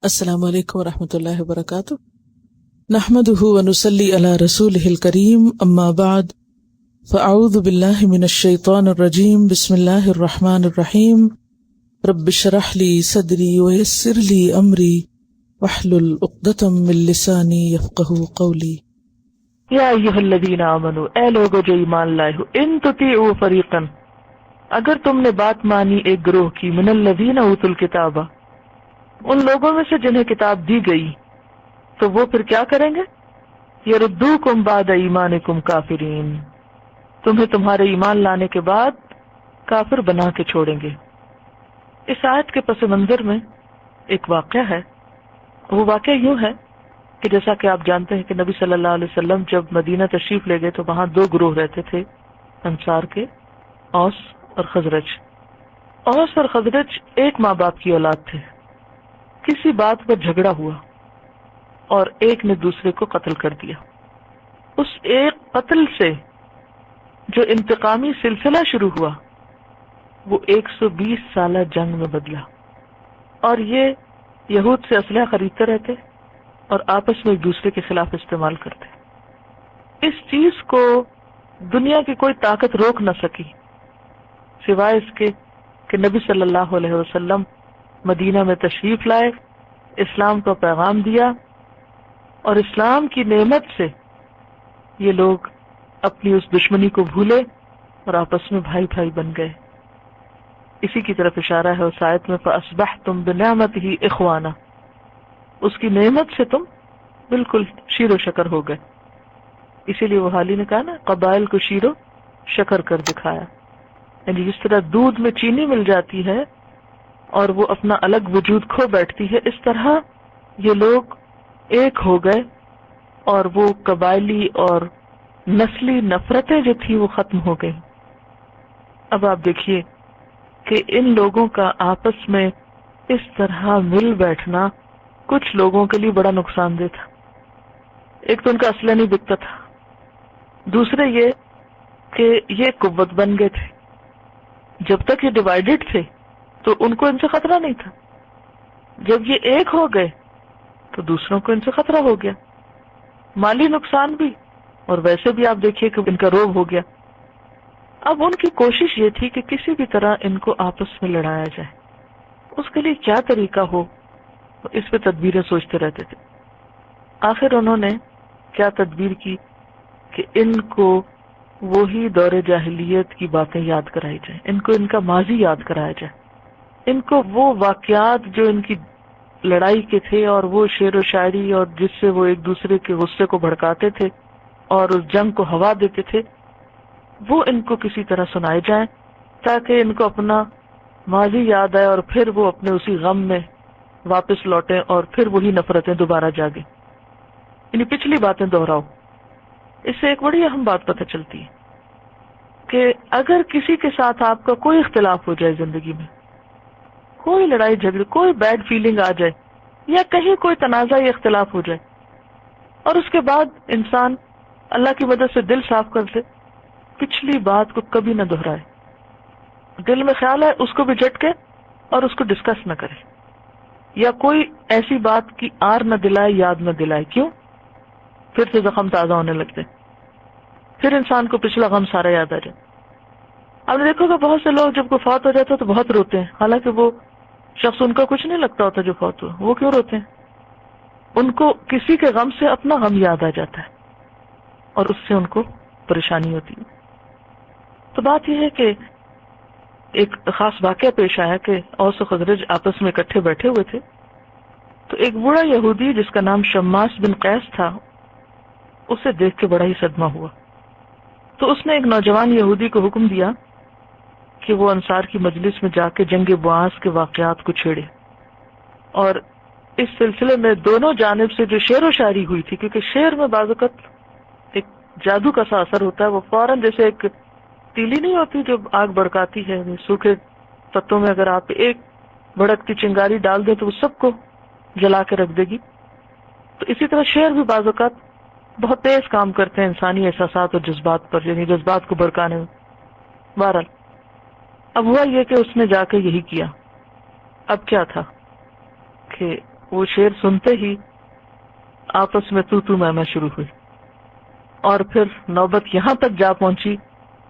السلام علیکم ورحمۃ اللہ وبرکاتہ۔ نحمده ونصلی علی رسولہ الکریم، اما بعد فاعوذ باللہ من الشیطان الرجیم، بسم اللہ الرحمن الرحیم۔ رب اشرح لی صدری ویسر لی امری واحلل عقدۃ من لسانی یفقہوا قولی۔ یا ایھا الذین آمنوا، اے لوگو جو ایمان لائے ہو، ان تطیعوا فریقا، اگر تم نے بات مانی ایک گروہ کی، من الذین اوتوا الکتاب، ان لوگوں میں سے جنہیں کتاب دی گئی، تو وہ پھر کیا کریں گے؟ یردوکم بعد ایمانکم کافرین، تمہیں تمہارے ایمان لانے کے بعد کافر بنا کے چھوڑیں گے۔ اس آیت کے پس منظر میں ایک واقعہ ہے۔ وہ واقعہ یوں ہے کہ جیسا کہ آپ جانتے ہیں کہ نبی صلی اللہ علیہ وسلم جب مدینہ تشریف لے گئے تو وہاں دو گروہ رہتے تھے انصار کے، اوس اور خزرج۔ اوس اور خزرج ایک ماں باپ کی اولاد تھے۔ کسی بات پر جھگڑا ہوا اور ایک نے دوسرے کو قتل کر دیا۔ اس ایک قتل سے جو انتقامی سلسلہ شروع ہوا وہ 120 سالہ جنگ میں بدلا، اور یہ یہود سے اسلحہ خریدتے رہتے اور آپس میں ایک دوسرے کے خلاف استعمال کرتے۔ اس چیز کو دنیا کی کوئی طاقت روک نہ سکی سوائے اس کے کہ نبی صلی اللہ علیہ وسلم مدینہ میں تشریف لائے، اسلام کا پیغام دیا، اور اسلام کی نعمت سے یہ لوگ اپنی اس دشمنی کو بھولے اور آپس میں بھائی بھائی بن گئے۔ اسی کی طرف اشارہ ہے اس آیت میں، فَأَصْبَحْتُمْ بِنِعْمَتِهِ إِخْوَانًا، اس کی نعمت سے تم بالکل شیر و شکر ہو گئے۔ اسی لیے وہ حالی نے کہا نا، قبائل کو شیر و شکر کر دکھایا، یعنی جس طرح دودھ میں چینی مل جاتی ہے اور وہ اپنا الگ وجود کھو بیٹھتی ہے، اس طرح یہ لوگ ایک ہو گئے اور وہ قبائلی اور نسلی نفرتیں جو تھی وہ ختم ہو گئی۔ اب آپ دیکھیے کہ ان لوگوں کا آپس میں اس طرح مل بیٹھنا کچھ لوگوں کے لیے بڑا نقصان دہ تھا۔ ایک تو ان کا اسلحہ نہیں بکتا تھا، دوسرے یہ کہ یہ قوت بن گئے تھے۔ جب تک یہ ڈیوائیڈڈ تھے تو ان کو ان سے خطرہ نہیں تھا، جب یہ ایک ہو گئے تو دوسروں کو ان سے خطرہ ہو گیا، مالی نقصان بھی، اور ویسے بھی آپ دیکھیے کہ ان کا روب ہو گیا۔ اب ان کی کوشش یہ تھی کہ کسی بھی طرح ان کو آپس میں لڑایا جائے۔ اس کے لیے کیا طریقہ ہو، اس پہ تدبیریں سوچتے رہتے تھے۔ آخر انہوں نے کیا تدبیر کی کہ ان کو وہی دور جاہلیت کی باتیں یاد کرائی جائیں، ان کو ان کا ماضی یاد کرایا جائے، ان کو وہ واقعات جو ان کی لڑائی کے تھے اور وہ شعر و شاعری اور جس سے وہ ایک دوسرے کے غصے کو بھڑکاتے تھے اور اس جنگ کو ہوا دیتے تھے، وہ ان کو کسی طرح سنائے جائیں تاکہ ان کو اپنا ماضی یاد آئے اور پھر وہ اپنے اسی غم میں واپس لوٹیں اور پھر وہی نفرتیں دوبارہ جاگیں۔ یعنی پچھلی باتیں دہراؤ۔ اس سے ایک بڑی اہم بات پتہ چلتی ہے کہ اگر کسی کے ساتھ آپ کا کوئی اختلاف ہو جائے، زندگی میں کوئی لڑائی جھگڑے، کوئی بیڈ فیلنگ آ جائے یا کہیں کوئی تنازع یا اختلاف ہو جائے، اور اس کے بعد انسان اللہ کی مدد سے دل صاف کر لے، پچھلی بات کو کبھی نہ دہرائے۔ دل میں خیال ہے اس کو بھی جھٹکے اور اس کو ڈسکس نہ کرے، یا کوئی ایسی بات کی آر نہ دلائے، یاد نہ دلائے۔ کیوں؟ پھر سے زخم تازہ ہونے لگتے، پھر انسان کو پچھلا غم سارا یاد آ جائے۔ آپ نے دیکھو کہ بہت سے لوگ جب کوئی فوت ہو جاتا ہے تو بہت روتے ہیں، حالانکہ وہ شخص ان کا کچھ نہیں لگتا ہوتا جو فوت ہوا۔ وہ کیوں روتے ہیں؟ ان کو کسی کے غم سے اپنا غم یاد آ جاتا ہے اور اس سے ان کو پریشانی ہوتی ہے۔ تو بات یہ ہے کہ ایک خاص واقعہ پیش آیا کہ اوس و خزرج آپس میں اکٹھے بیٹھے ہوئے تھے، تو ایک بوڑھا یہودی جس کا نام شماس بن قیس تھا، اسے دیکھ کے بڑا ہی صدمہ ہوا۔ تو اس نے ایک نوجوان یہودی کو حکم دیا کہ وہ انصار کی مجلس میں جا کے جنگ بعاث کے واقعات کو چھیڑے، اور اس سلسلے میں دونوں جانب سے جو شعر و شاعری ہوئی تھی، کیونکہ شعر میں بعض اوقات ایک جادو کا سا اثر ہوتا ہے، وہ فوراً جیسے ایک تیلی نہیں ہوتی جو آگ بھڑکاتی ہے، سوکھے پتوں میں اگر آپ ایک بھڑکتی چنگاری ڈال دیں تو وہ سب کو جلا کے رکھ دے گی، تو اسی طرح شعر بھی بعض اوقات بہت تیز کام کرتے ہیں انسانی احساسات اور جذبات پر، یعنی جذبات کو بھڑکانے میں۔ بہرحال اب ہوا یہ کہ اس نے جا کے یہی کیا۔ اب کیا تھا کہ وہ شیر سنتے ہی آپس میں تو میں شروع ہوئی، اور پھر نوبت یہاں تک جا پہنچی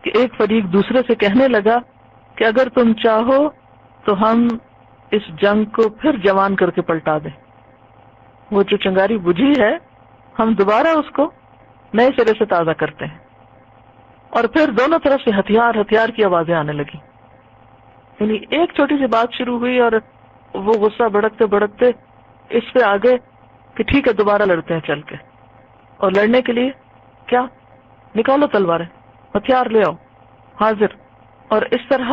کہ ایک فریق دوسرے سے کہنے لگا کہ اگر تم چاہو تو ہم اس جنگ کو پھر جوان کر کے پلٹا دیں، وہ جو چنگاری بجھی ہے ہم دوبارہ اس کو نئے سرے سے تازہ کرتے ہیں۔ اور پھر دونوں طرف سے ہتھیار ہتھیار کی آوازیں آنے لگی، یعنی ایک چھوٹی سی بات شروع ہوئی اور وہ غصہ بڑھتے بڑھتے اس پہ آگے کہ ٹھیک ہے دوبارہ لڑتے ہیں چل کے، اور لڑنے کے لیے کیا، نکالو تلواریں، ہتھیار لے آؤ، حاضر۔ اور اس طرح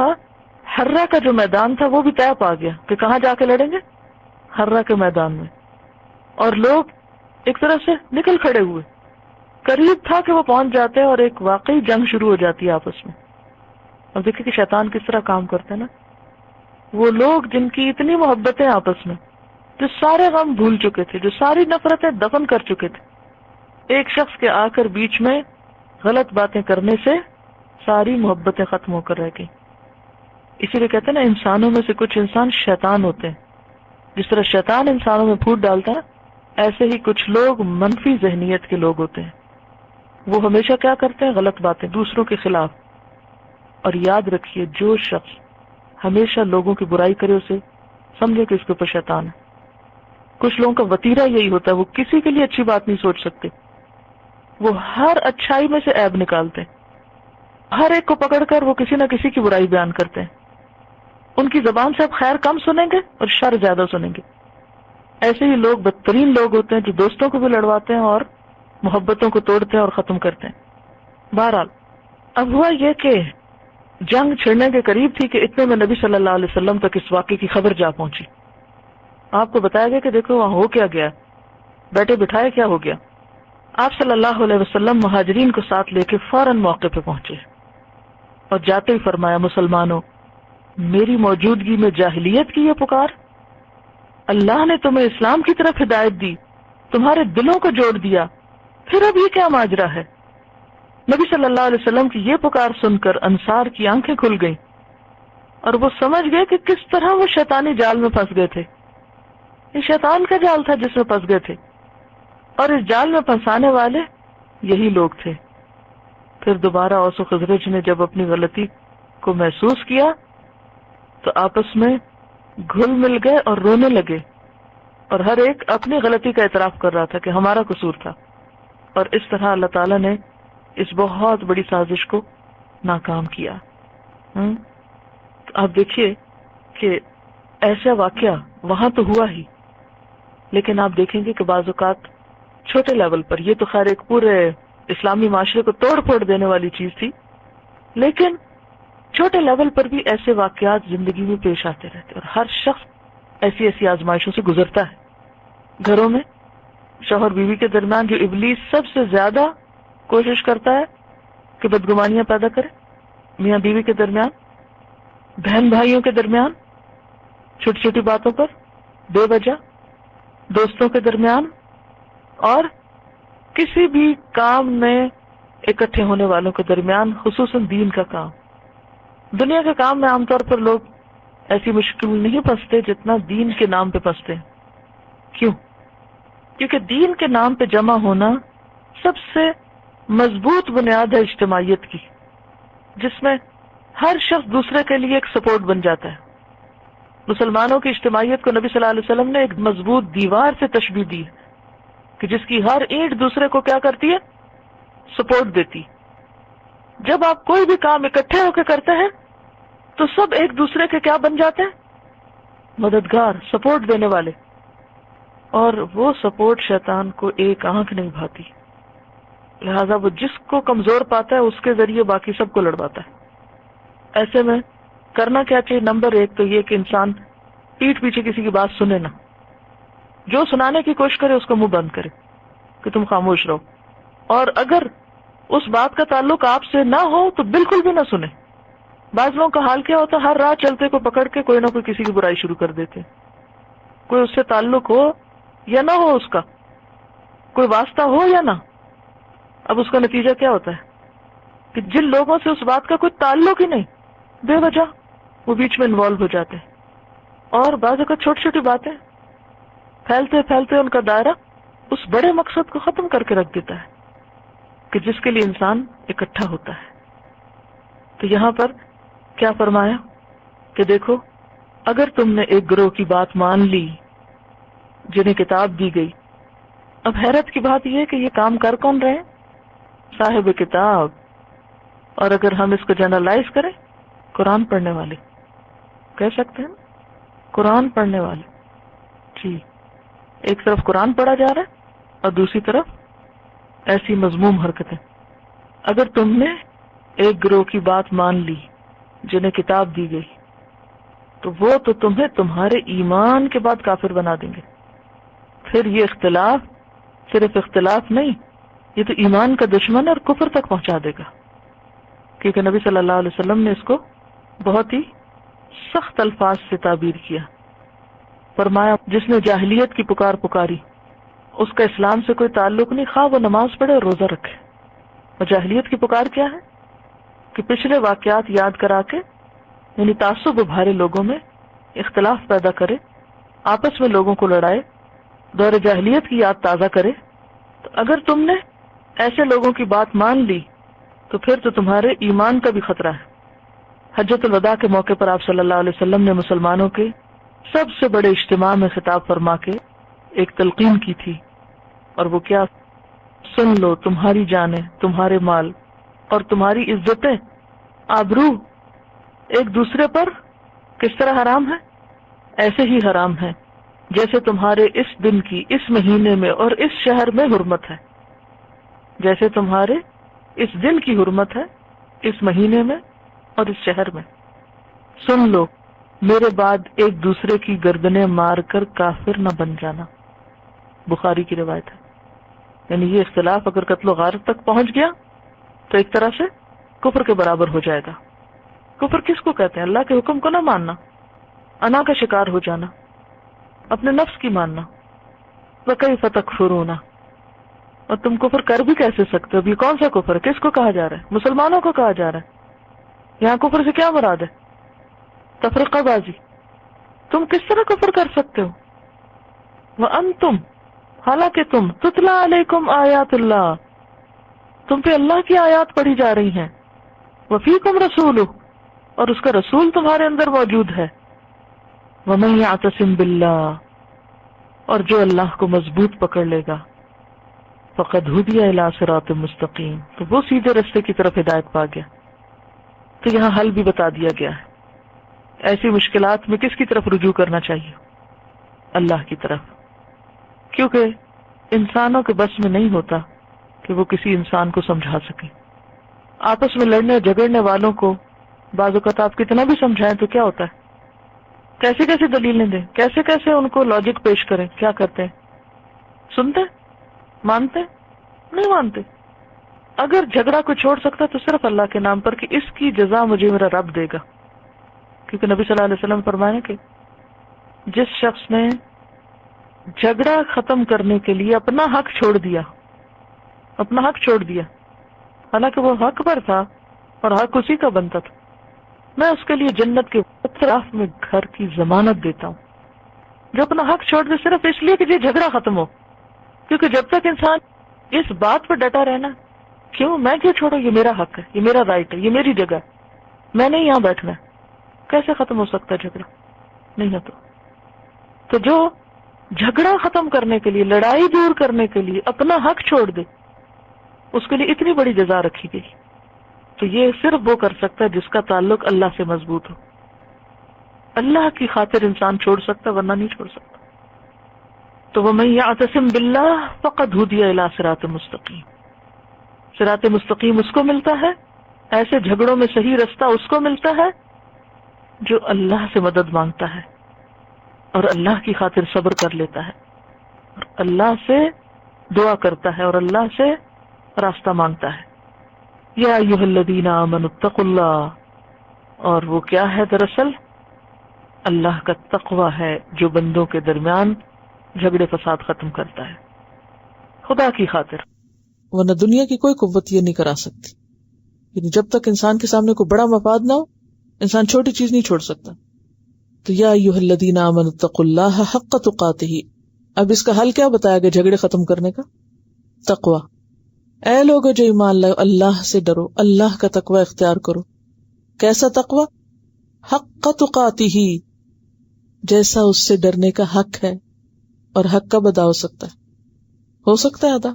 ہررا کا جو میدان تھا وہ بھی طے پا گیا کہ کہاں جا کے لڑیں گے، ہررا کے میدان میں، اور لوگ ایک طرح سے نکل کھڑے ہوئے، قریب تھا کہ وہ پہنچ جاتے اور ایک واقعی جنگ شروع ہو جاتی ہے آپس میں۔ اور دیکھیں کہ شیطان کس طرح کام کرتے ہیں نا، وہ لوگ جن کی اتنی محبتیں آپس میں، جو سارے غم بھول چکے تھے، جو ساری نفرتیں دفن کر چکے تھے، ایک شخص کے آ کر بیچ میں غلط باتیں کرنے سے ساری محبتیں ختم ہو کر رہ گئی۔ اسی لیے کہتے ہیں نا انسانوں میں سے کچھ انسان شیطان ہوتے ہیں، جس طرح شیطان انسانوں میں پھوٹ ڈالتا ہے ایسے ہی کچھ لوگ منفی ذہنیت کے لوگ ہوتے ہیں، وہ ہمیشہ کیا کرتے ہیں، غلط باتیں دوسروں کے خلاف۔ اور یاد رکھیے جو شخص ہمیشہ لوگوں کی برائی کرے اسے سمجھے کہ اس کے اوپر شیطان ہے۔ کچھ لوگوں کا وتیرہ یہی ہوتا ہے، وہ کسی کے لیے اچھی بات نہیں سوچ سکتے، وہ ہر اچھائی میں سے عیب نکالتے ہیں، ہر ایک کو پکڑ کر وہ کسی نہ کسی کی برائی بیان کرتے ہیں۔ ان کی زبان سے آپ خیر کم سنیں گے اور شر زیادہ سنیں گے۔ ایسے ہی لوگ بدترین لوگ ہوتے ہیں جو دوستوں کو بھی لڑواتے ہیں اور محبتوں کو توڑتے ہیں اور ختم کرتے ہیں۔ بہرحال اب ہوا یہ کہ جنگ چھڑنے کے قریب تھی کہ اتنے میں نبی صلی اللہ علیہ وسلم تک اس واقعے کی خبر جا پہنچی۔ آپ کو بتایا گیا کہ دیکھو وہاں ہو کیا گیا، بیٹھے بٹھائے کیا ہو گیا۔ آپ صلی اللہ علیہ وسلم مہاجرین کو ساتھ لے کے فوراً موقع پہ پہنچے اور جاتے ہی فرمایا، مسلمانوں میری موجودگی میں جاہلیت کی یہ پکار، اللہ نے تمہیں اسلام کی طرف ہدایت دی، تمہارے دلوں کو جوڑ دیا، پھر اب یہ کیا ماجرا ہے؟ نبی صلی اللہ علیہ وسلم کی یہ پکار سن کر انصار کی آنکھیں کھل گئیں اور وہ سمجھ گئے کہ کس طرح وہ شیطانی جال میں پھنس گئے تھے۔ یہ شیطان کا جال تھا جس میں پھنس گئے تھے، اور اس جال میں پھنسانے والے یہی لوگ تھے۔ پھر دوبارہ اوس و خزرج نے جب اپنی غلطی کو محسوس کیا تو آپس میں گھل مل گئے اور رونے لگے، اور ہر ایک اپنی غلطی کا اعتراف کر رہا تھا کہ ہمارا قصور تھا، اور اس طرح اللہ تعالیٰ نے اس بہت بڑی سازش کو ناکام کیا۔ آپ دیکھیے کہ ایسا واقعہ وہاں تو ہوا ہی، لیکن آپ دیکھیں گے کہ بعض اوقات چھوٹے لیول پر، یہ تو خیر ایک پورے اسلامی معاشرے کو توڑ پھوڑ دینے والی چیز تھی، لیکن چھوٹے لیول پر بھی ایسے واقعات زندگی میں پیش آتے رہتے، اور ہر شخص ایسی ایسی آزمائشوں سے گزرتا ہے۔ گھروں میں شوہر بیوی کے درمیان جو ابلیس سب سے زیادہ کوشش کرتا ہے کہ بدگمانیاں پیدا کرے، میاں بیوی کے درمیان، بہن بھائیوں کے درمیان، چھوٹی چھوٹی باتوں پر بے وجہ، دوستوں کے درمیان، اور کسی بھی کام میں اکٹھے ہونے والوں کے درمیان، خصوصاً دین کا کام۔ دنیا کے کام میں عام طور پر لوگ ایسی مشکل نہیں پھنستے جتنا دین کے نام پہ پھنستے ہیں۔ کیوں؟ کیونکہ دین کے نام پہ جمع ہونا سب سے مضبوط بنیاد ہے اجتماعیت کی، جس میں ہر شخص دوسرے کے لیے ایک سپورٹ بن جاتا ہے۔ مسلمانوں کی اجتماعیت کو نبی صلی اللہ علیہ وسلم نے ایک مضبوط دیوار سے تشبیہ دی ہے کہ جس کی ہر اینٹ دوسرے کو کیا کرتی ہے؟ سپورٹ دیتی۔ جب آپ کوئی بھی کام اکٹھے ہو کے کرتے ہیں تو سب ایک دوسرے کے کیا بن جاتے ہیں؟ مددگار، سپورٹ دینے والے، اور وہ سپورٹ شیطان کو ایک آنکھ نہیں بھاتی، لہذا وہ جس کو کمزور پاتا ہے اس کے ذریعے باقی سب کو لڑواتا ہے۔ ایسے میں کرنا کیا چاہیے؟ نمبر ایک تو یہ کہ انسان پیٹھ پیچھے کسی کی بات سنے نہ، جو سنانے کی کوشش کرے اس کو منہ بند کرے کہ تم خاموش رہو، اور اگر اس بات کا تعلق آپ سے نہ ہو تو بالکل بھی نہ سنے۔ بعض لوگوں کا حال کیا ہوتا ہے، ہر رات چلتے کو پکڑ کے کوئی نہ کوئی کسی کی برائی شروع کر دیتے، کوئی اس سے تعلق ہو یا نہ ہو، اس کا کوئی واسطہ ہو یا نہ۔ اب اس کا نتیجہ کیا ہوتا ہے کہ جن لوگوں سے اس بات کا کوئی تعلق ہی نہیں، بے وجہ وہ بیچ میں انوالو ہو جاتے ہیں، اور بعض اوقات چھوٹی چھوٹی باتیں پھیلتے پھیلتے ان کا دائرہ اس بڑے مقصد کو ختم کر کے رکھ دیتا ہے کہ جس کے لیے انسان اکٹھا ہوتا ہے۔ تو یہاں پر کیا فرمایا کہ دیکھو اگر تم نے ایک گروہ کی بات مان لی جنہیں کتاب دی گئی، اب حیرت کی بات یہ ہے کہ یہ کام کر کون رہے ہیں؟ صاحب کتاب۔ اور اگر ہم اس کو جنرلائز کریں، قرآن پڑھنے والے کہہ سکتے ہیں، قرآن پڑھنے والے۔ جی، ایک طرف قرآن پڑھا جا رہا ہے اور دوسری طرف ایسی مذموم حرکتیں۔ اگر تم نے ایک گروہ کی بات مان لی جنہیں کتاب دی گئی، تو وہ تو تمہیں تمہارے ایمان کے بعد کافر بنا دیں گے۔ پھر یہ اختلاف صرف اختلاف نہیں، یہ تو ایمان کا دشمن اور کفر تک پہنچا دے گا، کیونکہ نبی صلی اللہ علیہ وسلم نے اس کو بہت ہی سخت الفاظ سے تعبیر کیا۔ فرمایا جس نے جاہلیت کی پکار پکاری اس کا اسلام سے کوئی تعلق نہیں، خواہ وہ نماز پڑھے اور روزہ رکھے۔ اور جاہلیت کی پکار کیا ہے کہ پچھلے واقعات یاد کرا کے، یعنی تعصب ابھارے لوگوں میں، اختلاف پیدا کرے، آپس میں لوگوں کو لڑائے، دور جاہلیت کی یاد تازہ کرے۔ تو اگر تم نے ایسے لوگوں کی بات مان لی تو پھر تو تمہارے ایمان کا بھی خطرہ ہے۔ حجۃ الوداع کے موقع پر آپ صلی اللہ علیہ وسلم نے مسلمانوں کے سب سے بڑے اجتماع میں خطاب فرما کے ایک تلقین کی تھی، اور وہ کیا؟ سن لو، تمہاری جانیں، تمہارے مال اور تمہاری عزتیں، آبرو ایک دوسرے پر کس طرح حرام ہے؟ ایسے ہی حرام ہے جیسے تمہارے اس دن کی، اس مہینے میں اور اس شہر میں حرمت ہے۔ جیسے تمہارے اس دن کی حرمت ہے اس مہینے میں اور اس شہر میں۔ سن لو، میرے بعد ایک دوسرے کی گردنیں مار کر کافر نہ بن جانا۔ بخاری کی روایت ہے۔ یعنی یہ اختلاف اگر قتل و غارت تک پہنچ گیا تو ایک طرح سے کفر کے برابر ہو جائے گا۔ کفر کس کو کہتے ہیں؟ اللہ کے حکم کو نہ ماننا، انا کا شکار ہو جانا، اپنے نفس کی ماننا۔ وَكَيْفَ تَكْفُرُونَ، اور تم کفر کر بھی کیسے سکتے ہو؟ یہ کون سا کفر؟ کس کو کہا جا رہا ہے؟ مسلمانوں کو کہا جا رہا ہے۔ یہاں کفر سے کیا مراد ہے؟ تفرقہ بازی۔ تم کس طرح کفر کر سکتے ہو؟ وَأَنْتُمْ، حالانکہ تم، تُتْلَى عَلَيْكُمْ آیات اللہ، تم پہ اللہ کی آیات پڑھی جا رہی ہیں، وَفِيكُمْ رَسُولُهُ، اور اس کا رسول تمہارے اندر موجود ہے، وَمَن يَعْتَصِمْ بِاللَّهِ، اور جو اللہ کو مضبوط پکڑ لے گا، فَقَدْ هُدِيَ إِلَىٰ صِرَاطٍ مُسْتَقِيمٍ، تو وہ سیدھے رستے کی طرف ہدایت پا گیا۔ تو یہاں حل بھی بتا دیا گیا ہے۔ ایسی مشکلات میں کس کی طرف رجوع کرنا چاہیے؟ اللہ کی طرف، کیونکہ انسانوں کے بس میں نہیں ہوتا کہ وہ کسی انسان کو سمجھا سکے۔ آپس میں لڑنے جھگڑنے والوں کو بعض اوقات آپ کتنا بھی سمجھائیں تو کیا ہوتا ہے؟ کیسے کیسے دلیلیں دیں، کیسے کیسے ان کو لاجک پیش کریں، کیا کرتے ہیں؟ سنتے؟ مانتے؟ نہیں مانتے۔ اگر جھگڑا کوئی چھوڑ سکتا تو صرف اللہ کے نام پر کہ اس کی جزا مجھے میرا رب دے گا، کیونکہ نبی صلی اللہ علیہ وسلم فرمایا کہ جس شخص نے جھگڑا ختم کرنے کے لیے اپنا حق چھوڑ دیا، اپنا حق چھوڑ دیا، حالانکہ وہ حق پر تھا اور حق اسی کا بنتا تھا، میں اس کے لیے جنت کے اطراف میں گھر کی ضمانت دیتا ہوں۔ جو اپنا حق چھوڑ دے صرف اس لیے کہ یہ جھگڑا ختم ہو، کیونکہ جب تک انسان اس بات پر ڈٹا رہنا، کیوں میں کیوں چھوڑوں، یہ میرا حق ہے، یہ میرا رائٹ ہے، یہ میری جگہ ہے، میں نہیں یہاں بیٹھنا ہے، کیسے ختم ہو سکتا ہے جھگڑا؟ نہیں ہوتا۔ تو جو جھگڑا ختم کرنے کے لیے، لڑائی دور کرنے کے لیے اپنا حق چھوڑ دے، اس کے لیے اتنی بڑی جزا رکھی گئی۔ تو یہ صرف وہ کر سکتا ہے جس کا تعلق اللہ سے مضبوط ہو۔ اللہ کی خاطر انسان چھوڑ سکتا، ورنہ نہیں چھوڑ سکتا۔ تو وَمَن يَعْتَصِمْ بِاللَّهِ فَقَدْ هُدِيَ إِلَىٰ صِرَاطٍ مُسْتَقِيمٍ، صراط مستقیم اس کو ملتا ہے، ایسے جھگڑوں میں صحیح رستہ اس کو ملتا ہے جو اللہ سے مدد مانگتا ہے اور اللہ کی خاطر صبر کر لیتا ہے اور اللہ سے دعا کرتا ہے اور اللہ سے راستہ مانگتا ہے۔ یا ایھا الذین آمنوا اتقوا اللہ، اور وہ کیا ہے؟ دراصل اللہ کا تقوی ہے جو بندوں کے درمیان جھگڑے فساد ختم کرتا ہے، خدا کی خاطر، ورنہ دنیا کی کوئی قوت یہ نہیں کرا سکتی۔ یعنی جب تک انسان کے سامنے کوئی بڑا مفاد نہ ہو، انسان چھوٹی چیز نہیں چھوڑ سکتا۔ تو یا ایھا الذین آمنوا اتقوا اللہ حق تقاتہ، اب اس کا حل کیا بتایا گیا جھگڑے ختم کرنے کا؟ تقوی. اے لوگو جو ایمان لائے اللہ سے ڈرو، اللہ کا تقوی اختیار کرو. کیسا تقوی؟ حق تقاتہ، جیسا اس سے ڈرنے کا حق ہے. اور حق کب ادا ہو سکتا ہے؟ ہو سکتا ہے ادا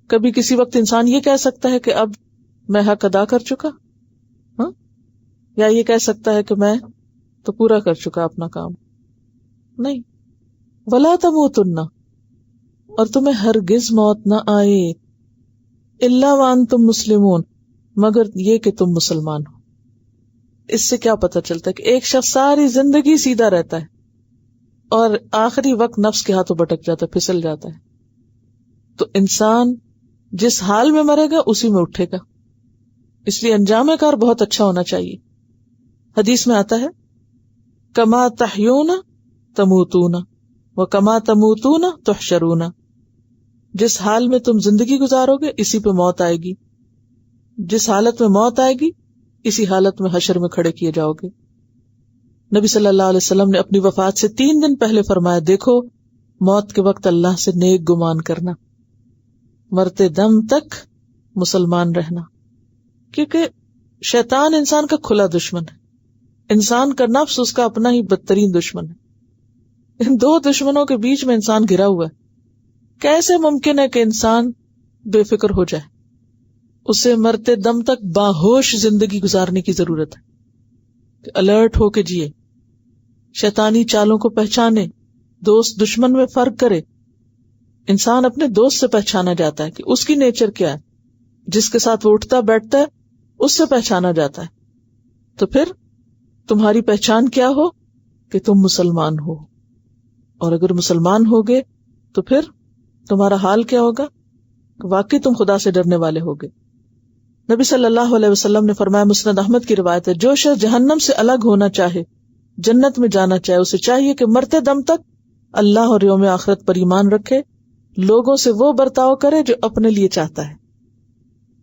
کبھی کسی وقت انسان یہ کہہ سکتا ہے کہ اب میں حق ادا کر چکا، ہاں، یا یہ کہہ سکتا ہے کہ میں تو پورا کر چکا اپنا کام. نہیں. ولا تموتن، اور تمہیں ہرگز موت نہ آئے، الا وانتم مسلمون، مگر یہ کہ تم مسلمان ہو. اس سے کیا پتہ چلتا ہے کہ ایک شخص ساری زندگی سیدھا رہتا ہے اور آخری وقت نفس کے ہاتھوں بٹک جاتا ہے، پھسل جاتا ہے. تو انسان جس حال میں مرے گا اسی میں اٹھے گا. اس لیے انجام کار بہت اچھا ہونا چاہیے. حدیث میں آتا ہے کما تحیون تموتون وکما تموتون تحشرون، جس حال میں تم زندگی گزارو گے اسی پہ موت آئے گی، جس حالت میں موت آئے گی اسی حالت میں حشر میں کھڑے کیے جاؤ گے. نبی صلی اللہ علیہ وسلم نے اپنی وفات سے 3 دن پہلے فرمایا دیکھو موت کے وقت اللہ سے نیک گمان کرنا، مرتے دم تک مسلمان رہنا، کیونکہ شیطان انسان کا کھلا دشمن ہے. انسان کا نفس اس کا اپنا ہی بدترین دشمن ہے. ان 2 دشمنوں کے بیچ میں انسان گھرا ہوا ہے. کیسے ممکن ہے کہ انسان بے فکر ہو جائے؟ اسے مرتے دم تک باہوش زندگی گزارنے کی ضرورت ہے کہ الرٹ ہو کے جیے، شیطانی چالوں کو پہچانے، دوست دشمن میں فرق کرے. انسان اپنے دوست سے پہچانا جاتا ہے کہ اس کی نیچر کیا ہے، جس کے ساتھ وہ اٹھتا بیٹھتا ہے اس سے پہچانا جاتا ہے. تو پھر تمہاری پہچان کیا ہو کہ تم مسلمان ہو، اور اگر مسلمان ہوگے تو پھر تمہارا حال کیا ہوگا کہ واقعی تم خدا سے ڈرنے والے ہوگے. نبی صلی اللہ علیہ وسلم نے فرمایا، مسند احمد کی روایت ہے، جو شخص جہنم سے الگ ہونا چاہے، جنت میں جانا چاہے، اسے چاہیے کہ مرتے دم تک اللہ اور یوم آخرت پر ایمان رکھے، لوگوں سے وہ برتاؤ کرے جو اپنے لیے چاہتا ہے،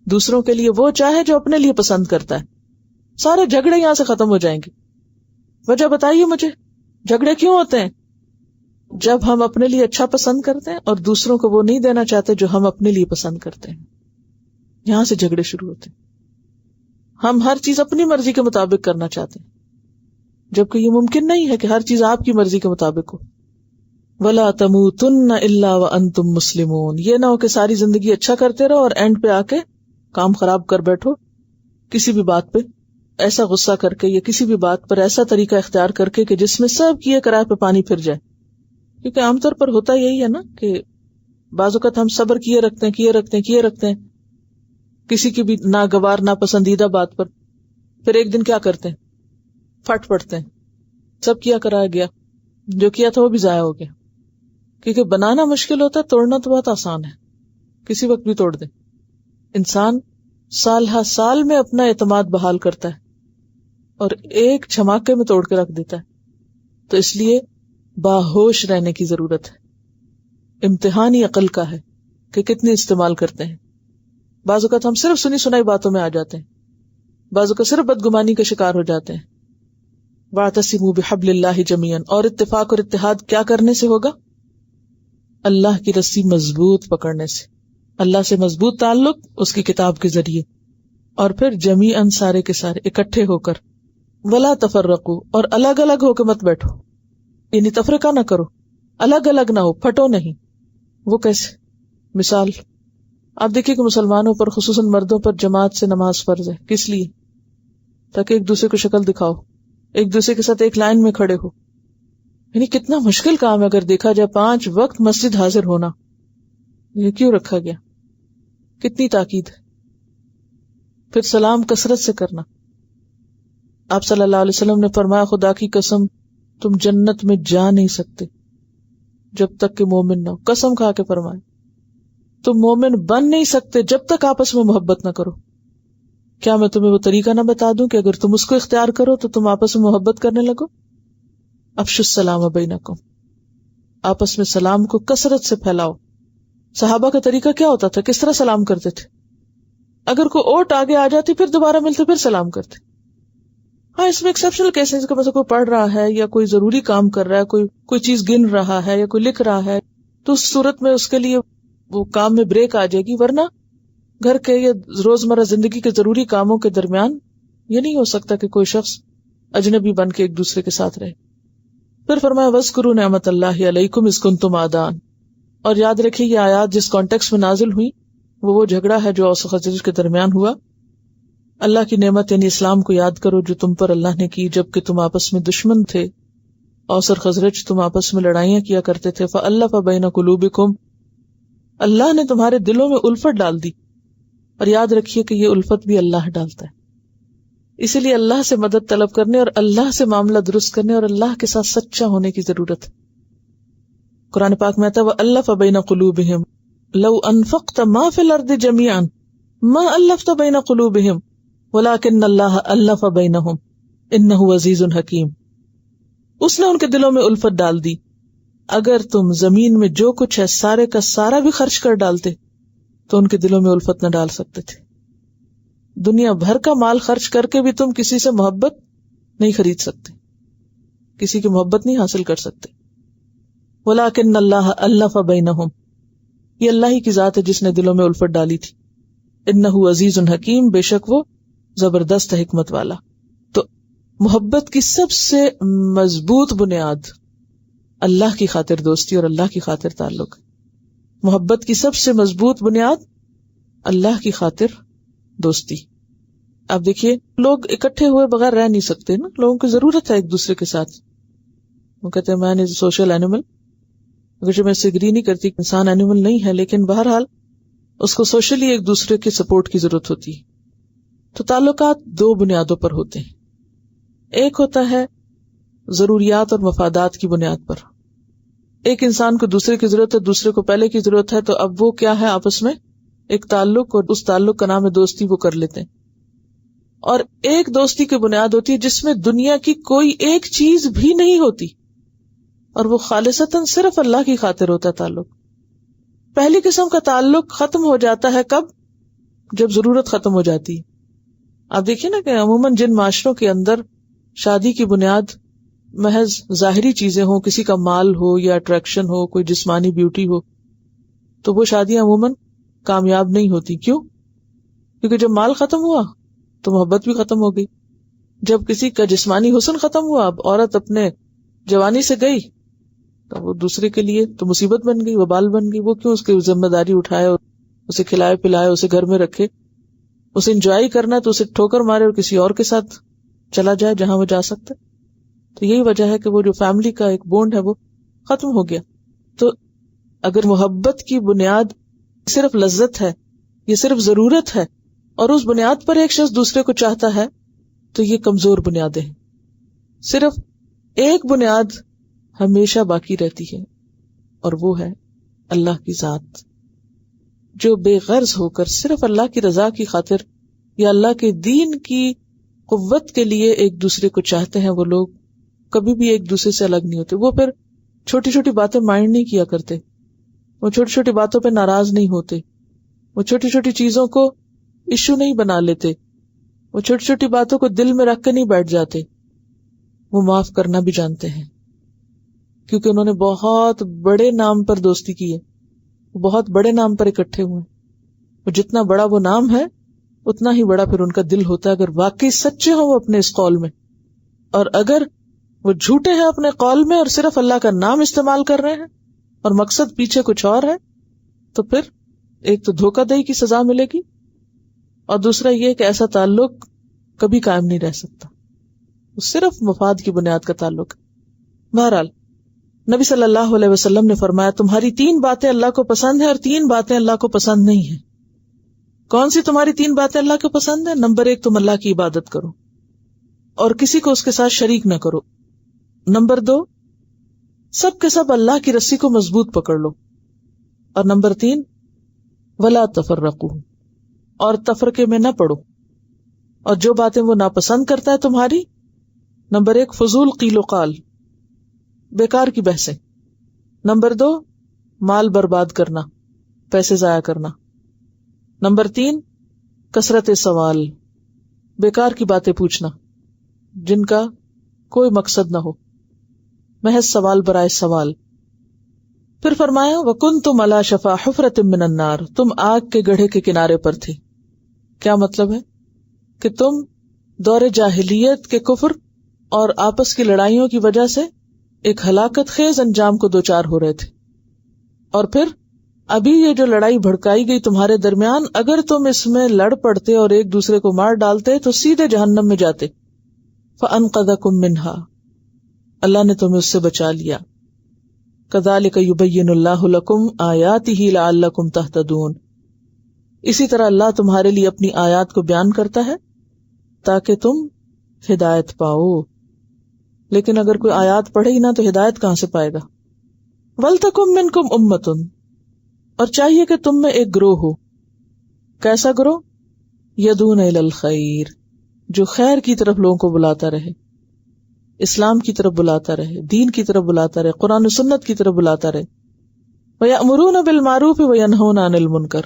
دوسروں کے لیے وہ چاہے جو اپنے لیے پسند کرتا ہے. سارے جھگڑے یہاں سے ختم ہو جائیں گے. وجہ بتائیے مجھے، جھگڑے کیوں ہوتے ہیں؟ جب ہم اپنے لیے اچھا پسند کرتے ہیں اور دوسروں کو وہ نہیں دینا چاہتے جو ہم اپنے لیے پسند کرتے ہیں، یہاں سے جھگڑے شروع ہوتے ہیں. ہم ہر چیز اپنی مرضی کے مطابق کرنا چاہتے ہیں، جبکہ یہ ممکن نہیں ہے کہ ہر چیز آپ کی مرضی کے مطابق ہو. وَلَا تَمُوتُنَّ إِلَّا وَأَنْتُمْ مُسْلِمُونَ، یہ نہ ہو کہ ساری زندگی اچھا کرتے رہو اور اینڈ پہ آ کے کام خراب کر بیٹھو، کسی بھی بات پہ ایسا غصہ کر کے یا کسی بھی بات پر ایسا طریقہ اختیار کر کے کہ جس میں سب کیے کرائے پہ پانی پھر جائے. کیونکہ عام طور پر ہوتا یہی ہے نا کہ بعض اوقات ہم صبر کیے رکھتے ہیں کسی کی بھی ناگوار ناپسندیدہ بات پر، پھر ایک دن کیا کرتے ہیں، پھٹ پڑتے ہیں، سب کیا کرایا گیا، جو کیا تھا وہ بھی ضائع ہو گیا. کیونکہ بنانا مشکل ہوتا ہے، توڑنا تو بہت آسان ہے، کسی وقت بھی توڑ دیں. انسان سال ہر سال میں اپنا اعتماد بحال کرتا ہے اور ایک جھماکے میں توڑ کے رکھ دیتا ہے. تو اس لیے باہوش رہنے کی ضرورت ہے. امتحان ہی عقل کا ہے کہ کتنی استعمال کرتے ہیں. بعض اوقات ہم صرف سنی سنائی باتوں میں آ جاتے ہیں، بعض اوقات صرف بدگمانی کا شکار ہو جاتے ہیں. واعتصموا بحبل اللہ جمیعا، اور اتفاق اور اتحاد کیا کرنے سے ہوگا؟ اللہ کی رسی مضبوط پکڑنے سے، اللہ سے مضبوط تعلق اس کی کتاب کے ذریعے، اور پھر جمیعاً سارے کے سارے اکٹھے ہو کر. ولا تفرقوا، اور الگ الگ ہو کے مت بیٹھو، یعنی تفرقہ نہ کرو، الگ الگ نہ ہو، پھٹو نہیں. وہ کیسے؟ مثال آپ دیکھیے کہ مسلمانوں پر خصوصاً مردوں پر جماعت سے نماز فرض ہے. کس لیے؟ تاکہ ایک دوسرے کو شکل دکھاؤ، ایک دوسرے کے ساتھ ایک لائن میں کھڑے ہو. یعنی کتنا مشکل کام ہے اگر دیکھا جائے 5 وقت مسجد حاضر ہونا. یہ کیوں رکھا گیا؟ کتنی تاکید ہے. پھر سلام کثرت سے کرنا. آپ صلی اللہ علیہ وسلم نے فرمایا، خدا کی قسم تم جنت میں جا نہیں سکتے جب تک کہ مومن نہ ہو. قسم کھا کے فرمائے تم مومن بن نہیں سکتے جب تک آپس میں محبت نہ کرو. کیا میں تمہیں وہ طریقہ نہ بتا دوں کہ اگر تم اس کو اختیار کرو تو تم آپس میں محبت کرنے لگو؟ افشوا السلام بینکم، آپس میں سلام کو کثرت سے پھیلاؤ. صحابہ کا طریقہ کیا ہوتا تھا؟ کس طرح سلام کرتے تھے؟ اگر کوئی اوٹ آگے آ جاتی پھر دوبارہ ملتے پھر سلام کرتے. ہاں اس میں ایکسیپشنل کیسز، کوئی پڑھ رہا ہے یا کوئی ضروری کام کر رہا ہے، کوئی چیز گن رہا ہے یا کوئی لکھ رہا ہے تو اس صورت میں اس کے لیے وہ کام میں بریک آ جائے گی، ورنہ گھر کے یا روزمرہ زندگی کے ضروری کاموں کے درمیان یہ نہیں ہو سکتا کہ کوئی شخص اجنبی بن کے ایک دوسرے کے ساتھ رہے۔ پھر فرمایا وَاذْكُرُوا نِعْمَتَ اللَّهِ عَلَيْكُمْ إِذْ كُنْتُمْ أَعْدَاءً، اور یاد رکھیے یہ آیات جس کانٹیکس میں نازل ہوئی وہ جھگڑا ہے جو اوس و خزرج کے درمیان ہوا۔ اللہ کی نعمت یعنی اسلام کو یاد کرو جو تم پر اللہ نے کی جبکہ تم آپس میں دشمن تھے، اوس اور خزرج تم آپس میں لڑائیاں کیا کرتے تھے، فَأَلَّفَ بَيْنَ قُلُوبِكُمْ، اللہ نے تمہارے دلوں میں الفت ڈال دی، اور یاد رکھیے کہ یہ الفت بھی اللہ ڈالتا ہے، اسی لیے اللہ سے مدد طلب کرنے اور اللہ سے معاملہ درست کرنے اور اللہ کے ساتھ سچا ہونے کی ضرورت ہے۔ قرآن پاک میں آتا ہے وَأَلَّفَ بَيْنَ قُلُوبِهِمْ لَوْ أَنفَقْتَ مَا فِي الْأَرْضِ جَمِيعًا مَا أَلَّفْتَ بَيْنَ قُلُوبِهِمْ وَلَكِنَّ اللَّهَ أَلَّفَ بَيْنَهُمْ إِنَّهُ عَزِيزٌ حَكِيمٌ، اس نے ان کے دلوں میں الفت ڈال دی، اگر تم زمین میں جو کچھ ہے سارے کا سارا بھی خرچ کر ڈالتے تو ان کے دلوں میں الفت نہ ڈال سکتے تھے۔ دنیا بھر کا مال خرچ کر کے بھی تم کسی سے محبت نہیں خرید سکتے، کسی کی محبت نہیں حاصل کر سکتے۔ وَلَكِنَّ اللَّهَ أَلَّفَ بَيْنَهُمْ، یہ اللہ ہی کی ذات ہے جس نے دلوں میں الفت ڈالی تھی۔ إِنَّهُ عَزِيزٌ حَكِيمٌ، بے شک وہ زبردست حکمت والا۔ تو محبت کی سب سے مضبوط بنیاد اللہ کی خاطر دوستی اور اللہ کی خاطر تعلق، محبت کی سب سے مضبوط بنیاد اللہ کی خاطر دوستی۔ اب دیکھیے لوگ اکٹھے ہوئے بغیر رہ نہیں سکتے نا، لوگوں کی ضرورت ہے ایک دوسرے کے ساتھ۔ وہ کہتے ہیں مین از سوشل اینیمل، اگر میں اس سے اگری نہیں کرتی، انسان اینیمل نہیں ہے، لیکن بہرحال اس کو سوشلی ایک دوسرے کے سپورٹ کی ضرورت ہوتی ہے۔ تو تعلقات دو بنیادوں پر ہوتے ہیں، ایک ہوتا ہے ضروریات اور مفادات کی بنیاد پر، ایک انسان کو دوسرے کی ضرورت ہے، دوسرے کو پہلے کی ضرورت ہے، تو اب وہ کیا ہے آپس میں ایک تعلق، اور اس تعلق کا نام ہے دوستی، وہ کر لیتے ہیں۔ اور ایک دوستی کی بنیاد ہوتی ہے جس میں دنیا کی کوئی ایک چیز بھی نہیں ہوتی، اور وہ خالصتاً صرف اللہ کی خاطر ہوتا ہے تعلق۔ پہلی قسم کا تعلق ختم ہو جاتا ہے کب؟ جب ضرورت ختم ہو جاتی ہے۔ آپ دیکھیے نا کہ عموماً جن معاشروں کے اندر شادی کی بنیاد محض ظاہری چیزیں ہوں، کسی کا مال ہو یا اٹریکشن ہو، کوئی جسمانی بیوٹی ہو، تو وہ شادیاں عموماً کامیاب نہیں ہوتی۔ کیوں؟ کیونکہ جب مال ختم ہوا تو محبت بھی ختم ہو گئی، جب کسی کا جسمانی حسن ختم ہوا، اب عورت اپنے جوانی سے گئی تو وہ دوسرے کے لیے تو مصیبت بن گئی، وبال بن گئی۔ وہ کیوں اس کی ذمہ داری اٹھائے، اسے کھلائے پلائے، اسے گھر میں رکھے، اسے انجوائے کرنا تو اسے ٹھوکر مارے اور کسی اور کے ساتھ چلا جائے جہاں وہ جا سکتا۔ تو یہی وجہ ہے کہ وہ جو فیملی کا ایک بونڈ ہے وہ ختم ہو گیا۔ تو اگر محبت کی بنیاد صرف لذت ہے، یہ صرف ضرورت ہے، اور اس بنیاد پر ایک شخص دوسرے کو چاہتا ہے تو یہ کمزور بنیادیں ہیں۔ صرف ایک بنیاد ہمیشہ باقی رہتی ہے، اور وہ ہے اللہ کی ذات۔ جو بے غرض ہو کر صرف اللہ کی رضا کی خاطر یا اللہ کے دین کی قوت کے لیے ایک دوسرے کو چاہتے ہیں، وہ لوگ کبھی بھی ایک دوسرے سے الگ نہیں ہوتے۔ وہ پھر چھوٹی چھوٹی باتیں مائنڈ نہیں کیا کرتے، وہ چھوٹی چھوٹی باتوں پہ ناراض نہیں ہوتے، وہ چھوٹی چھوٹی چیزوں کو ایشو نہیں بنا لیتے، وہ چھوٹی چھوٹی باتوں کو دل میں رکھ کے نہیں بیٹھ جاتے، وہ معاف کرنا بھی جانتے ہیں، کیونکہ انہوں نے بہت بڑے نام پر دوستی کی ہے، بہت بڑے نام پر اکٹھے ہوئے ہیں۔ وہ جتنا بڑا وہ نام ہے اتنا ہی بڑا پھر ان کا دل ہوتا ہے، اگر واقعی سچے ہوں وہ اپنے اس قول میں، اور اگر وہ جھوٹے ہیں اپنے قول میں اور صرف اللہ کا نام استعمال کر رہے ہیں اور مقصد پیچھے کچھ اور ہے، تو پھر ایک تو دھوکہ دہی کی سزا ملے گی، اور دوسرا یہ کہ ایسا تعلق کبھی قائم نہیں رہ سکتا، وہ صرف مفاد کی بنیاد کا تعلق ہے۔ بہرحال نبی صلی اللہ علیہ وسلم نے فرمایا تمہاری 3 باتیں اللہ کو پسند ہیں اور 3 باتیں اللہ کو پسند نہیں ہیں۔ کون سی تمہاری 3 باتیں اللہ کو پسند ہیں؟ نمبر 1 تم اللہ کی عبادت کرو اور کسی کو اس کے ساتھ شریک نہ کرو۔ نمبر 2 سب کے سب اللہ کی رسی کو مضبوط پکڑ لو، اور نمبر 3 ولا تفرقوا، اور تفرقے میں نہ پڑو، اور جو باتیں وہ ناپسند کرتا ہے تمہاری، نمبر 1 فضول قیل و قال، بیکار کی بحثیں، نمبر 2 مال برباد کرنا، پیسے ضائع کرنا، نمبر 3 کثرت سوال، بیکار کی باتیں پوچھنا جن کا کوئی مقصد نہ ہو، محض سوال برائے سوال۔ پھر فرمایا وَكُنْتُمْ عَلَى شَفَا حُفْرَةٍ مِّنَ النَّارِ، تم آگ کے گڑھے کے کنارے پر تھے. کیا مطلب ہے؟ کہ تم دور جاہلیت کے کفر اور آپس کی لڑائیوں کی وجہ سے ایک ہلاکت خیز انجام کو دوچار ہو رہے تھے، اور پھر ابھی یہ جو لڑائی بھڑکائی گئی تمہارے درمیان، اگر تم اس میں لڑ پڑتے اور ایک دوسرے کو مار ڈالتے تو سیدھے جہنم میں جاتے. فَأَنْقَذَكُم مِّنْهَا، اللہ نے تمہیں اس سے بچا لیا. كَذَلِكَ يُبَيِّنُ اللَّهُ لَكُمْ آيَاتِهِ لَعَلَّكُمْ تَهْتَدُونَ، اسی طرح اللہ تمہارے لیے اپنی آیات کو بیان کرتا ہے تاکہ تم ہدایت پاؤ. لیکن اگر کوئی آیات پڑھے ہی نہ تو ہدایت کہاں سے پائے گا؟ وَلْتَكُن مِّنكُمْ أُمَّةٌ، اور چاہیے کہ تم میں ایک گروہ ہو. کیسا گروہ؟ یدون الی الخیر، جو خیر کی طرف لوگوں کو بلاتا رہے، اسلام کی طرف بلاتا رہے، دین کی طرف بلاتا رہے، قرآن و سنت کی طرف بلاتا رہے. وَیَأْمُرُونَ بِالْمَعْرُوفِ وَيَنْہَوْنَ عَنِ الْمُنکر،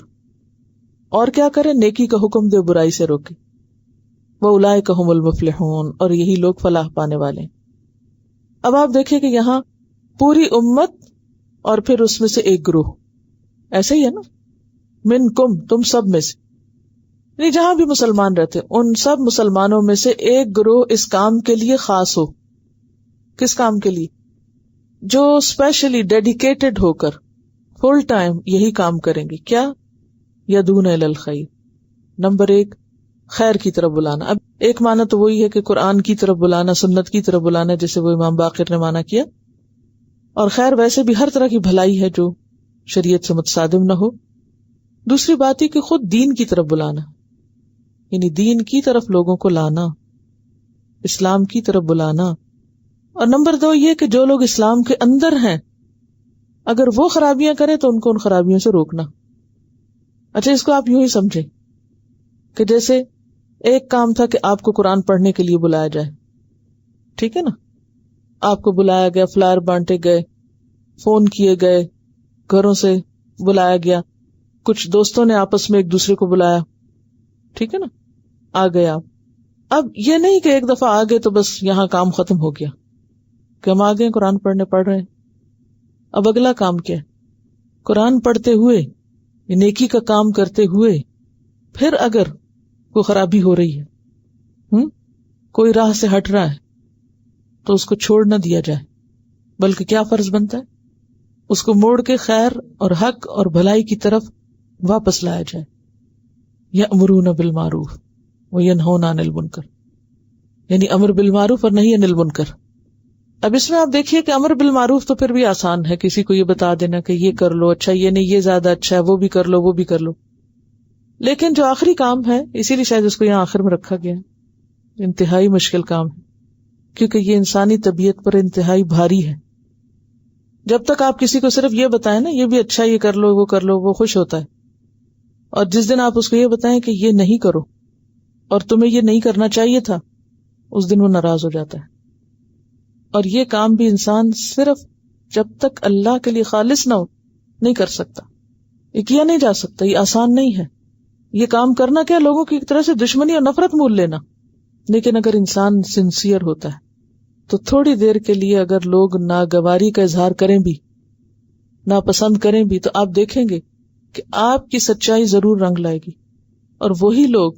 اور کیا کرے؟ نیکی کا حکم دے، برائی سے روکے. وَأُولَئِکَ هُمُ الْمُفْلِحُونَ، اور یہی لوگ فلاح پانے والے ہیں. اب آپ دیکھیں کہ یہاں پوری امت اور پھر اس میں سے ایک گروہ، ایسے ہی ہے نا، منکم، تم سب میں سے، یعنی جہاں بھی مسلمان رہتے ان سب مسلمانوں میں سے ایک گروہ اس کام کے لیے خاص ہو. کس کام کے لیے؟ جو اسپیشلی ڈیڈیکیٹڈ ہو کر فل ٹائم یہی کام کریں گے. کیا؟ یدون الی الخیر، نمبر ایک خیر کی طرف بلانا. اب ایک معنی تو وہی ہے کہ قرآن کی طرف بلانا، سنت کی طرف بلانا، جیسے وہ امام باقر نے معنی کیا. اور خیر ویسے بھی ہر طرح کی بھلائی ہے جو شریعت سے متصادم نہ ہو. دوسری بات یہ کہ خود دین کی طرف بلانا، یعنی دین کی طرف لوگوں کو لانا، اسلام کی طرف بلانا. اور نمبر دو یہ کہ جو لوگ اسلام کے اندر ہیں اگر وہ خرابیاں کریں تو ان کو ان خرابیوں سے روکنا. اچھا، اس کو آپ یوں ہی سمجھیں کہ جیسے ایک کام تھا کہ آپ کو قرآن پڑھنے کے لیے بلایا جائے، ٹھیک ہے نا، آپ کو بلایا گیا، فلائر بانٹے گئے، فون کیے گئے، گھروں سے بلایا گیا، کچھ دوستوں نے آپس میں ایک دوسرے کو بلایا، ٹھیک ہے نا، آ گئے آپ. اب یہ نہیں کہ ایک دفعہ آ گئے تو بس یہاں کام ختم ہو گیا کہ ہم آ گئے قرآن پڑھنے پڑھ رہے ہیں. اب اگلا کام کیا ہے؟ قرآن پڑھتے ہوئے، نیکی کا کام کرتے ہوئے، پھر اگر کوئی خرابی ہو رہی ہے، کوئی راہ سے ہٹ رہا ہے تو اس کو چھوڑ نہ دیا جائے، بلکہ کیا فرض بنتا ہے؟ اس کو موڑ کے خیر اور حق اور بھلائی کی طرف واپس لایا جائے. یأمرون بالمعروف وینہون عن المنکر، یعنی امر بالمعروف اور نہی عن المنکر. اب اس میں آپ دیکھیے کہ امر بالمعروف تو پھر بھی آسان ہے، کسی کو یہ بتا دینا کہ یہ کر لو، اچھا یہ نہیں، یہ زیادہ اچھا ہے، وہ بھی کر لو، وہ بھی کر لو. لیکن جو آخری کام ہے، اسی لیے شاید اس کو یہاں آخر میں رکھا گیا، انتہائی مشکل کام ہے کیونکہ یہ انسانی طبیعت پر انتہائی بھاری ہے. جب تک آپ کسی کو صرف یہ بتائیں نا یہ بھی اچھا، یہ کر لو، وہ خوش ہوتا ہے. اور جس دن آپ اس کو یہ بتائیں کہ یہ نہیں کرو اور تمہیں یہ نہیں کرنا چاہیے تھا، اس دن وہ ناراض ہو جاتا ہے. اور یہ کام بھی انسان صرف جب تک اللہ کے لیے خالص نہ ہو نہیں کر سکتا، یہ کیا نہیں جا سکتا، یہ آسان نہیں ہے. یہ کام کرنا کیا، لوگوں کی ایک طرح سے دشمنی اور نفرت مول لینا. لیکن اگر انسان سنسیئر ہوتا ہے تو تھوڑی دیر کے لیے اگر لوگ ناگواری کا اظہار کریں بھی، ناپسند کریں بھی، تو آپ دیکھیں گے کہ آپ کی سچائی ضرور رنگ لائے گی. اور وہی لوگ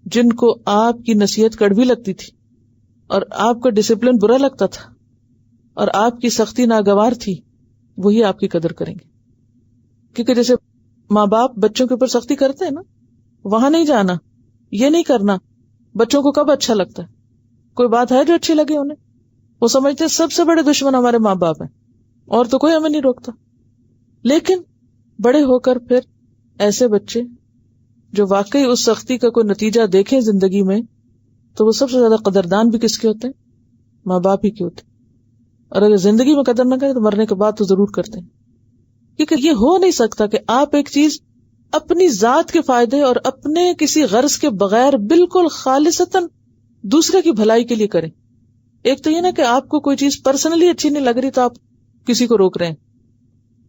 جن کو آپ کی نصیحت کڑوی لگتی تھی اور آپ کا ڈسپلن برا لگتا تھا اور آپ کی سختی ناگوار تھی، وہی آپ کی قدر کریں گے. کیونکہ جیسے ماں باپ بچوں کے اوپر سختی کرتے ہیں نا، وہاں نہیں جانا، یہ نہیں کرنا. بچوں کو کب اچھا لگتا ہے؟ کوئی بات ہے جو اچھی لگے انہیں؟ وہ سمجھتے ہیں سب سے بڑے دشمن ہمارے ماں باپ ہیں اور تو کوئی ہمیں نہیں روکتا. لیکن بڑے ہو کر پھر ایسے بچے جو واقعی اس سختی کا کوئی نتیجہ دیکھیں زندگی میں، تو وہ سب سے زیادہ قدردان بھی کس کے ہوتے ہیں؟ ماں باپ ہی کے ہوتے ہیں. اور اگر زندگی میں قدر نہ کریں تو مرنے کے بعد تو ضرور کرتے ہیں. کیونکہ یہ ہو نہیں سکتا کہ آپ ایک چیز اپنی ذات کے فائدے اور اپنے کسی غرض کے بغیر بالکل خالصتاً دوسرے کی بھلائی کے لیے کریں. ایک تو یہ نا کہ آپ کو کوئی چیز پرسنلی اچھی نہیں لگ رہی تو آپ کسی کو روک رہے ہیں،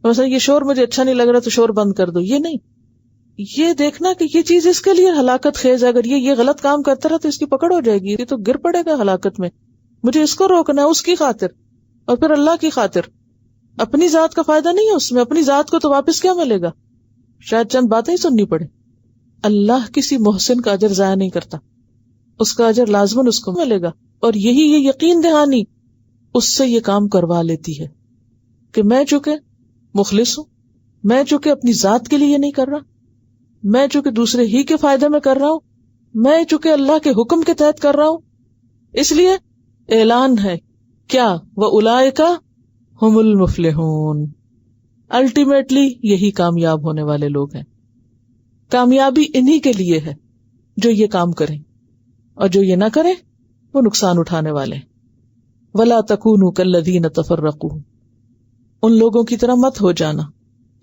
مثلا یہ شور مجھے اچھا نہیں لگ رہا تو شور بند کر دو. یہ نہیں، یہ دیکھنا کہ یہ چیز اس کے لیے ہلاکت خیز ہے، اگر یہ غلط کام کرتا رہا تو اس کی پکڑ ہو جائے گی، یہ تو گر پڑے گا ہلاکت میں، مجھے اس کو روکنا ہے اس کی خاطر اور پھر اللہ کی خاطر. اپنی ذات کا فائدہ نہیں ہے اس میں، اپنی ذات کو تو واپس کیا ملے گا؟ شاید چند باتیں ہی سننی پڑے. اللہ کسی محسن کا اجر ضائع نہیں کرتا، اس کا اجر لازماً اس کو ملے گا. اور یہی یہ یقین دہانی اس سے یہ کام کروا لیتی ہے کہ میں چونکہ مخلص ہوں، میں چونکہ اپنی ذات کے لیے یہ نہیں کر رہا، میں چونکہ دوسرے ہی کے فائدے میں کر رہا ہوں، میں چونکہ اللہ کے حکم کے تحت کر رہا ہوں، اس لیے اعلان ہے کیا وَأُولَئِكَ هُمُ الْمُفْلِحُونَ، الٹیمیٹلی یہی کامیاب ہونے والے لوگ ہیں. کامیابی انہی کے لیے ہے جو یہ کام کریں، اور جو یہ نہ کریں وہ نقصان اٹھانے والے ہیں. وَلَا تَكُونُوا كَالَّذِينَ تَفَرَّقُوا، ان لوگوں کی طرح مت ہو جانا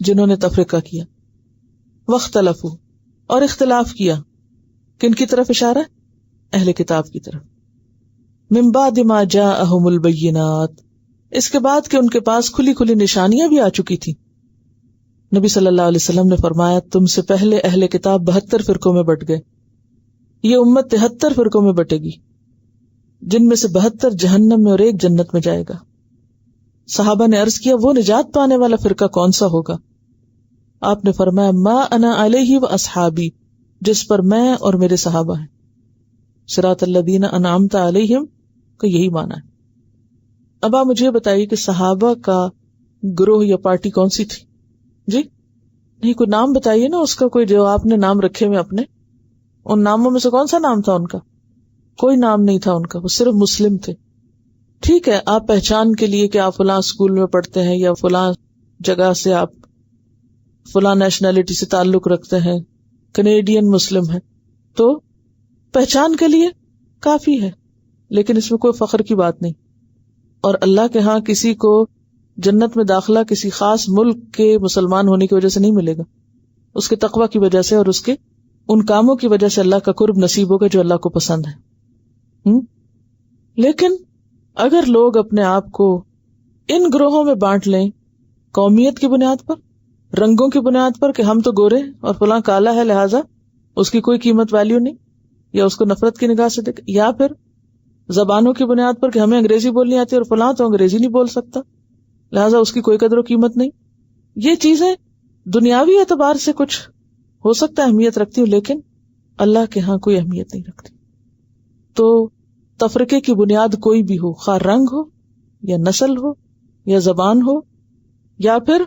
جنہوں نے تفرقہ کیا. وَاخْتَلَفُوا، اور اختلاف کیا. کن کی طرف اشارہ ہے؟ اہل کتاب کی طرف. مِن بَعْدِ مَا جَاءَهُمُ الْبَيِّنَاتُ، اس کے بعد کہ ان کے پاس کھلی کھلی نشانیاں بھی آ چکی تھی. نبی صلی اللہ علیہ وسلم نے فرمایا تم سے پہلے اہل کتاب 72 فرقوں میں بٹ گئے، یہ امت 73 فرقوں میں بٹے گی، جن میں سے 72 جہنم میں اور ایک جنت میں جائے گا. صحابہ نے عرض کیا وہ نجات پانے والا فرقہ کون سا ہوگا؟ آپ نے فرمایا ما انا علیہ و اصحابی، جس پر میں اور میرے صحابہ ہیں. صراط الذین انعمت علیہم کا یہی معنی ہے. اب آپ مجھے بتائیے کہ صحابہ کا گروہ یا پارٹی کون سی تھی؟ جی نہیں، کوئی نام بتائیے نا اس کا، کوئی جو آپ نے نام رکھے ہوئے اپنے، ان ناموں میں سے کون سا نام تھا ان کا؟ کوئی نام نہیں تھا ان کا، وہ صرف مسلم تھے. ٹھیک ہے، آپ پہچان کے لیے کہ آپ فلاں اسکول میں پڑھتے ہیں یا فلاں جگہ سے آپ فلاں نیشنلٹی سے تعلق رکھتے ہیں، کینیڈین مسلم ہیں، تو پہچان کے لیے کافی ہے، لیکن اس میں کوئی فخر کی بات نہیں. اور اللہ کے ہاں کسی کو جنت میں داخلہ کسی خاص ملک کے مسلمان ہونے کی وجہ سے نہیں ملے گا، اس کے تقوی کی وجہ سے اور اس کے ان کاموں کی وجہ سے اللہ کا قرب نصیب ہوگا جو اللہ کو پسند ہے. لیکن اگر لوگ اپنے آپ کو ان گروہوں میں بانٹ لیں، قومیت کی بنیاد پر، رنگوں کی بنیاد پر کہ ہم تو گورے اور فلاں کالا ہے لہٰذا اس کی کوئی قیمت ویلیو نہیں، یا اس کو نفرت کی نگاہ سے دیکھ، یا پھر زبانوں کی بنیاد پر کہ ہمیں انگریزی بولنی آتی ہے اور فلاں تو انگریزی نہیں بول سکتا لہٰذا اس کی کوئی قدر و قیمت نہیں. یہ چیزیں دنیاوی اعتبار سے کچھ ہو سکتا ہے اہمیت رکھتی ہوں، لیکن اللہ کے ہاں کوئی اہمیت نہیں رکھتی. تو تفرقے کی بنیاد کوئی بھی ہو، خواہ رنگ ہو یا نسل ہو یا زبان ہو یا پھر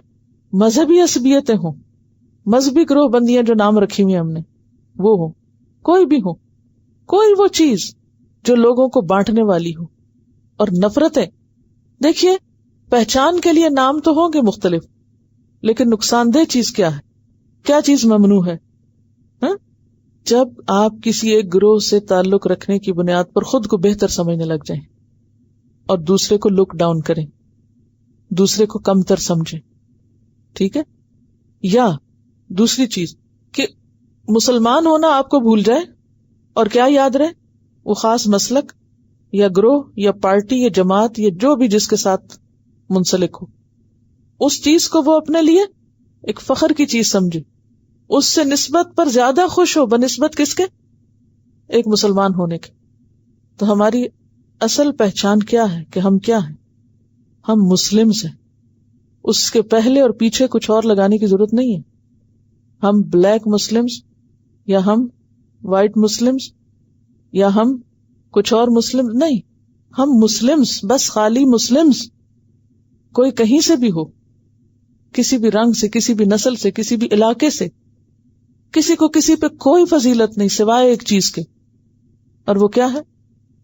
مذہبی عصبیتیں ہوں، مذہبی گروہ بندیاں جو نام رکھی ہوئی ہم نے وہ ہو، کوئی بھی ہو، کوئی وہ چیز جو لوگوں کو بانٹنے والی ہو. اور نفرتیں، دیکھیے پہچان کے لیے نام تو ہوں گے مختلف، لیکن نقصان دہ چیز کیا ہے؟ کیا چیز ممنوع ہے؟ جب آپ کسی ایک گروہ سے تعلق رکھنے کی بنیاد پر خود کو بہتر سمجھنے لگ جائیں اور دوسرے کو لک ڈاؤن کریں، دوسرے کو کم تر سمجھیں. ٹھیک ہے؟ یا دوسری چیز کہ مسلمان ہونا آپ کو بھول جائے اور کیا یاد رہے؟ وہ خاص مسلک یا گروہ یا پارٹی یا جماعت یا جو بھی جس کے ساتھ منسلک ہو، اس چیز کو وہ اپنے لیے ایک فخر کی چیز سمجھے، اس سے نسبت پر زیادہ خوش ہو بنسبت کس کے؟ ایک مسلمان ہونے کے. تو ہماری اصل پہچان کیا ہے کہ ہم کیا ہیں؟ ہم مسلمز ہیں. اس کے پہلے اور پیچھے کچھ اور لگانے کی ضرورت نہیں ہے. ہم بلیک مسلمز یا ہم وائٹ مسلمز یا ہم کچھ اور مسلم نہیں، ہم مسلمز، بس خالی مسلمز. کوئی کہیں سے بھی ہو، کسی بھی رنگ سے، کسی بھی نسل سے، کسی بھی علاقے سے، کسی کو کسی پہ کوئی فضیلت نہیں سوائے ایک چیز کے، اور وہ کیا ہے؟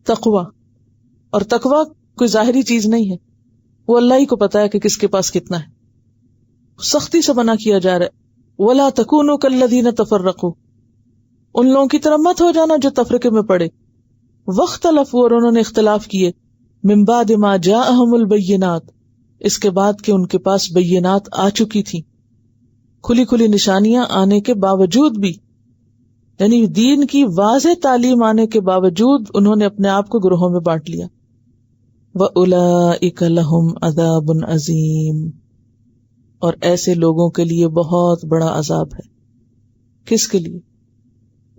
تقوی. اور تقوی کوئی ظاہری چیز نہیں ہے، وہ اللہ ہی کو پتا ہے کہ کس کے پاس کتنا ہے. سختی سے منع کیا جا رہا ہے وَلَا تَكُونُوا كَالَّذِينَ تَفَرَّقُوا، ان لوگوں کی طرح مت ہو جانا جو تفرقے میں پڑے. وَاخْتَلَفُوا، اور انہوں نے اختلاف کیے. مِن بَعْدِ مَا جَاءَهُمُ الْبَيِّنَاتُ، اس کے بعد کہ ان کے پاس بینات آ چکی تھی، کھلی کھلی نشانیاں آنے کے باوجود بھی، یعنی دین کی واضح تعلیم آنے کے باوجود انہوں نے اپنے آپ کو گروہوں میں بانٹ لیا. وَأُولَئِكَ لَهُمْ عَذَابٌ عَظِيمٌ، اور ایسے لوگوں کے لیے بہت بڑا عذاب ہے. کس کے لیے؟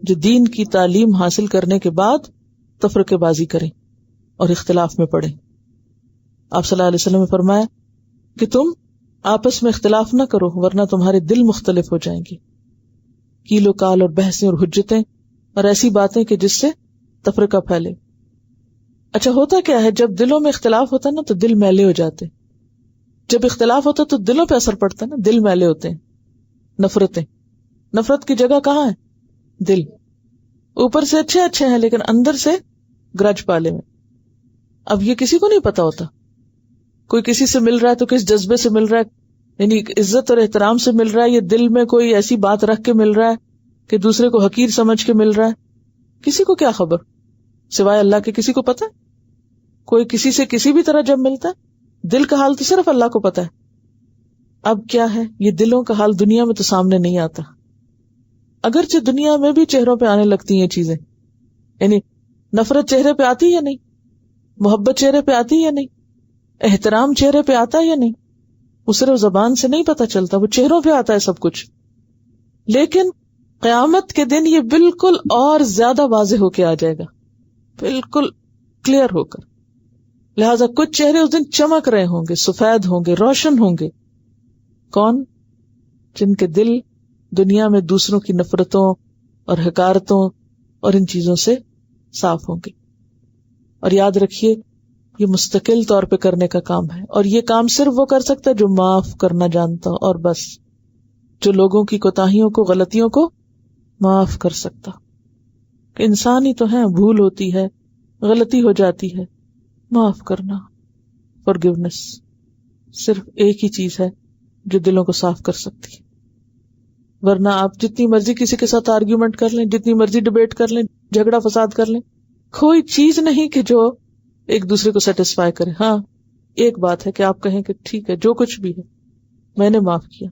جو دین کی تعلیم حاصل کرنے کے بعد تفرقے بازی کریں اور اختلاف میں پڑیں. آپ صلی اللہ علیہ وسلم نے فرمایا کہ تم آپس میں اختلاف نہ کرو ورنہ تمہارے دل مختلف ہو جائیں گے. کیل و کال اور بحثیں اور حجتیں اور ایسی باتیں کہ جس سے تفرقہ پھیلے. اچھا ہوتا کیا ہے جب دلوں میں اختلاف ہوتا ہے نا تو دل میلے ہو جاتے. جب اختلاف ہوتا ہے تو دلوں پہ اثر پڑتا ہے نا, دل میلے ہوتے ہیں. نفرت کی جگہ کہاں ہے؟ دل. اوپر سے اچھے ہیں لیکن اندر سے گرج پالے میں. اب یہ کسی کو نہیں پتا ہوتا. کوئی کسی سے مل رہا ہے تو کس جذبے سے مل رہا ہے, یعنی عزت اور احترام سے مل رہا ہے, یہ دل میں کوئی ایسی بات رکھ کے مل رہا ہے کہ دوسرے کو حقیر سمجھ کے مل رہا ہے. کسی کو کیا خبر سوائے اللہ کے؟ کسی کو پتا ہے؟ کوئی کسی سے کسی بھی طرح جب ملتا ہے, دل کا حال تو صرف اللہ کو پتا ہے. اب کیا ہے, یہ دلوں کا حال دنیا میں تو سامنے نہیں آتا. اگرچہ دنیا میں بھی چہروں پہ آنے لگتی ہیں چیزیں, یعنی نفرت چہرے پہ آتی یا نہیں, محبت چہرے پہ آتی یا نہیں, احترام چہرے پہ آتا یا نہیں. وہ صرف زبان سے نہیں پتا چلتا, وہ چہروں پہ آتا ہے سب کچھ. لیکن قیامت کے دن یہ بالکل اور زیادہ واضح ہو کے آ جائے گا, بالکل کلیئر ہو کر. لہذا کچھ چہرے اس دن چمک رہے ہوں گے, سفید ہوں گے, روشن ہوں گے. کون؟ جن کے دل دنیا میں دوسروں کی نفرتوں اور حقارتوں اور ان چیزوں سے صاف ہوں گے. اور یاد رکھیے یہ مستقل طور پہ کرنے کا کام ہے, اور یہ کام صرف وہ کر سکتا ہے جو معاف کرنا جانتا, اور بس جو لوگوں کی کوتاہیوں کو, غلطیوں کو معاف کر سکتا. کہ انسان ہی تو ہے, بھول ہوتی ہے, غلطی ہو جاتی ہے. معاف کرنا, فارگیونیس, صرف ایک ہی چیز ہے جو دلوں کو صاف کر سکتی ہے. ورنہ آپ جتنی مرضی کسی کے ساتھ آرگیومنٹ کر لیں, جتنی مرضی ڈبیٹ کر لیں, جھگڑا فساد کر لیں, کوئی چیز نہیں کہ جو ایک دوسرے کو سیٹسفائی کرے. ہاں ایک بات ہے کہ آپ کہیں کہ ٹھیک ہے جو کچھ بھی ہے میں نے معاف کیا,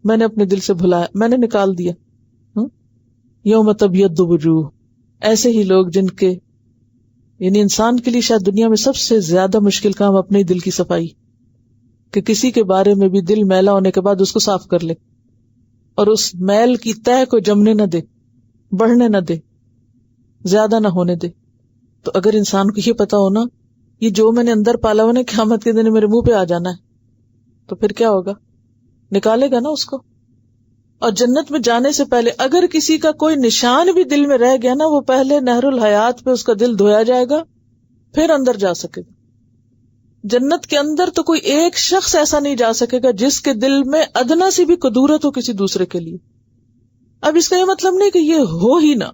میں نے اپنے دل سے بھلایا, میں نے نکال دیا. یوم تبیض وجوہ, ایسے ہی لوگ جن کے, یعنی انسان کے لیے شاید دنیا میں سب سے زیادہ مشکل کام اپنے دل کی صفائی, کہ کسی کے بارے میں بھی دل میلا ہونے کے بعد اس کو صاف کر لے اور اس میل کی تہ کو جمنے نہ دے, بڑھنے نہ دے, زیادہ نہ ہونے دے. تو اگر انسان کو یہ پتا ہونا یہ جو میں نے اندر پالا ہوا نا قیامت کے دن میرے منہ پہ آ جانا ہے, تو پھر کیا ہوگا؟ نکالے گا نا اس کو. اور جنت میں جانے سے پہلے اگر کسی کا کوئی نشان بھی دل میں رہ گیا نا, وہ پہلے نہر الحیات پہ اس کا دل دھویا جائے گا, پھر اندر جا سکے گا. جنت کے اندر تو کوئی ایک شخص ایسا نہیں جا سکے گا جس کے دل میں ادنا سی بھی قدورت ہو کسی دوسرے کے لیے. اب اس کا یہ مطلب نہیں کہ یہ ہو ہی نہ,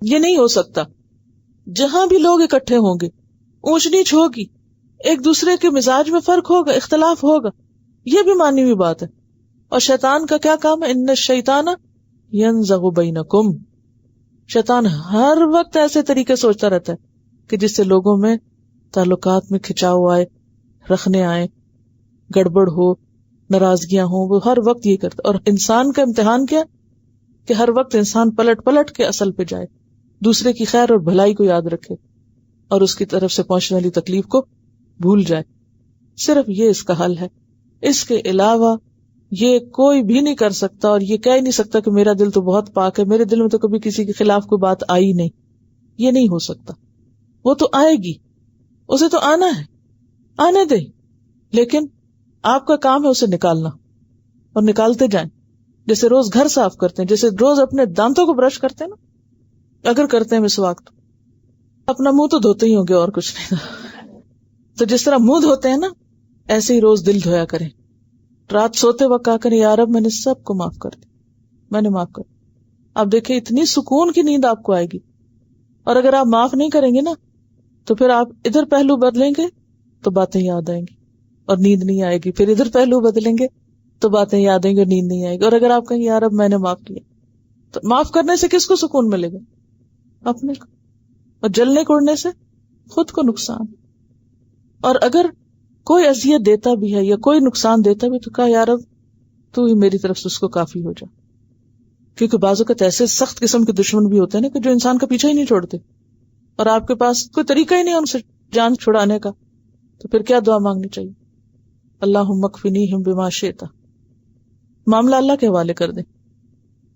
یہ نہیں ہو سکتا. جہاں بھی لوگ اکٹھے ہوں گے اونچ نیچ ہوگی, ایک دوسرے کے مزاج میں فرق ہوگا, اختلاف ہوگا, یہ بھی مانی ہوئی بات ہے. اور شیطان کا کیا کام ہے؟ ان الشیطان ینزغ بینکم, شیطان ہر وقت ایسے طریقے سوچتا رہتا ہے کہ جس سے لوگوں میں تعلقات میں کھچاؤ آئے, رکھنے آئے, گڑبڑ ہو, ناراضگیاں ہوں. وہ ہر وقت یہ کرتا. اور انسان کا امتحان کیا کہ ہر وقت انسان پلٹ پلٹ کے اصل پہ جائے, دوسرے کی خیر اور بھلائی کو یاد رکھے اور اس کی طرف سے پہنچنے والی تکلیف کو بھول جائے. صرف یہ اس کا حل ہے. اس کے علاوہ یہ کوئی بھی نہیں کر سکتا, اور یہ کہہ نہیں سکتا کہ میرا دل تو بہت پاک ہے, میرے دل میں تو کبھی کسی کے خلاف کوئی بات آئی نہیں. یہ نہیں ہو سکتا. وہ تو آئے گی, اسے تو آنا ہے, آنے دے, لیکن آپ کا کام ہے اسے نکالنا, اور نکالتے جائیں. جیسے روز گھر صاف کرتے ہیں, جیسے روز اپنے دانتوں کو برش کرتے ہیں نا, اگر کرتے ہیں مسواک تو اپنا منہ تو دھوتے ہی ہوں گے اور کچھ نہیں. تو جس طرح منہ دھوتے ہیں نا, ایسے ہی روز دل دھویا کریں. رات سوتے وقت کہا کریں یا رب میں نے سب کو معاف کر دیا, میں نے معاف کر دیا. آپ دیکھیں اتنی سکون کی نیند آپ کو آئے گی. اور اگر آپ معاف نہیں کریں گے نا تو پھر آپ ادھر پہلو بدلیں گے تو باتیں یاد آئیں گی اور نیند نہیں آئے گی. پھر ادھر پہلو بدلیں گے تو باتیں یاد آئیں گی اور نیند نہیں آئے گی. اور اگر آپ کہیں یا رب میں نے معاف کیا, تو معاف کرنے سے کس کو سکون ملے گا؟ اپنے کو. اور جلنے کوڑنے سے خود کو نقصان. اور اگر کوئی اذیت دیتا بھی ہے یا کوئی نقصان دیتا بھی تو کہا یا رب تو ہی میری طرف سے اس کو کافی ہو جا. کیونکہ بعض اوقات ایسے سخت قسم کے دشمن بھی ہوتے ہیں نا کہ جو انسان کا پیچھا ہی نہیں چھوڑتے, اور آپ کے پاس کوئی طریقہ ہی نہیں ان سے جان چھڑانے کا. تو پھر کیا دعا مانگنی چاہیے؟ اللہم اکفنیہم بما شئت. معاملہ اللہ کے حوالے کر دیں.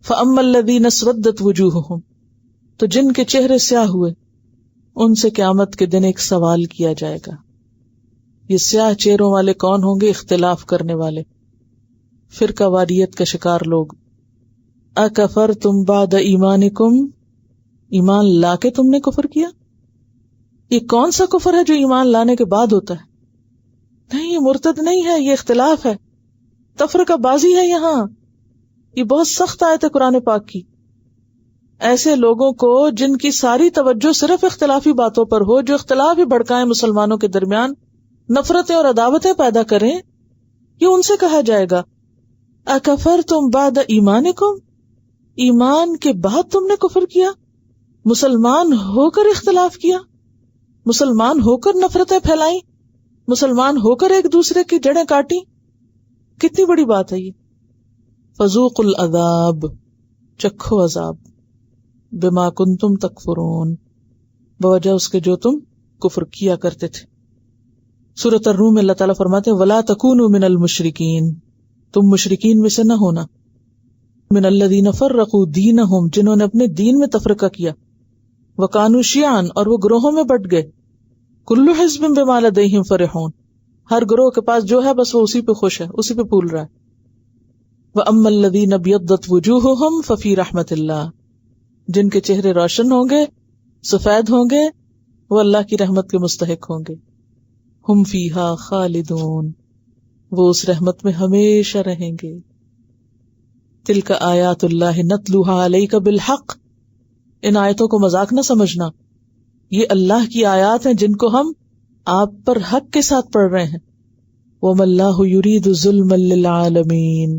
فاما الذین اسودت وجوہہم, تو جن کے چہرے سیاہ ہوئے ان سے قیامت کے دن ایک سوال کیا جائے گا. یہ سیاہ چہروں والے کون ہوں گے؟ اختلاف کرنے والے، فرقہ واریت کا شکار لوگ. اکفرتم بعد ایمانکم، ایمان لا کے تم نے کفر کیا؟ یہ کون سا کفر ہے جو ایمان لانے کے بعد ہوتا ہے؟ نہیں، یہ مرتد نہیں ہے، یہ اختلاف ہے، تفرقہ بازی ہے. یہاں یہ بہت سخت آیت ہے قرآن پاک کی. ایسے لوگوں کو جن کی ساری توجہ صرف اختلافی باتوں پر ہو، جو اختلاف ہی بھڑکائیں مسلمانوں کے درمیان، نفرتیں اور عداوتیں پیدا کریں، یہ ان سے کہا جائے گا اکفرتم بعد ایمانکم، ایمان کے بعد تم نے کفر کیا، مسلمان ہو کر اختلاف کیا، مسلمان ہو کر نفرتیں پھیلائیں، مسلمان ہو کر ایک دوسرے کی جڑیں کاٹی. کتنی بڑی بات ہے یہ. فذوقوا العذاب، چکھو عذاب، بما کنتم تکفرون، بوجہ اس کے جو تم کفر کیا کرتے تھے. سورۃ الروم میں اللہ تعالیٰ فرماتے ہیں وَلَا تَكُونُوا مِنَ الْمُشْرِكِينَ، تم مشرکین میں سے نہ ہونا. من الذین فرقوا دینہم، جنہوں نے اپنے دین میں تفرقہ کیا. وَكَانُوا شِيَعًا، اور وہ گروہوں میں بٹ گئے. كُلُّ حِزْبٍ بِمَا لَدَيْهِمْ فَرِحُونَ، ہر گروہ کے پاس جو ہے بس وہ اسی پہ خوش ہے، اسی پہ پھول رہا ہے. وَأَمَّا الَّذِينَ ابْيَضَّتْ وُجُوهُهُمْ فَفِي رَحْمَةِ اللَّهِ، جن کے چہرے روشن ہوں گے، سفید ہوں گے، وہ اللہ کی رحمت کے مستحق ہوں گے. ہم فیہا خالدون، وہ اس رحمت میں ہمیشہ رہیں گے. تلک آیات اللہ نتلوہا علیک بالحق، ان آیتوں کو مذاق نہ سمجھنا، یہ اللہ کی آیات ہیں جن کو ہم آپ پر حق کے ساتھ پڑھ رہے ہیں. وَمَا اللَّهُ يُرِيدُ ظُلْمًا لِلْعَالَمِينَ،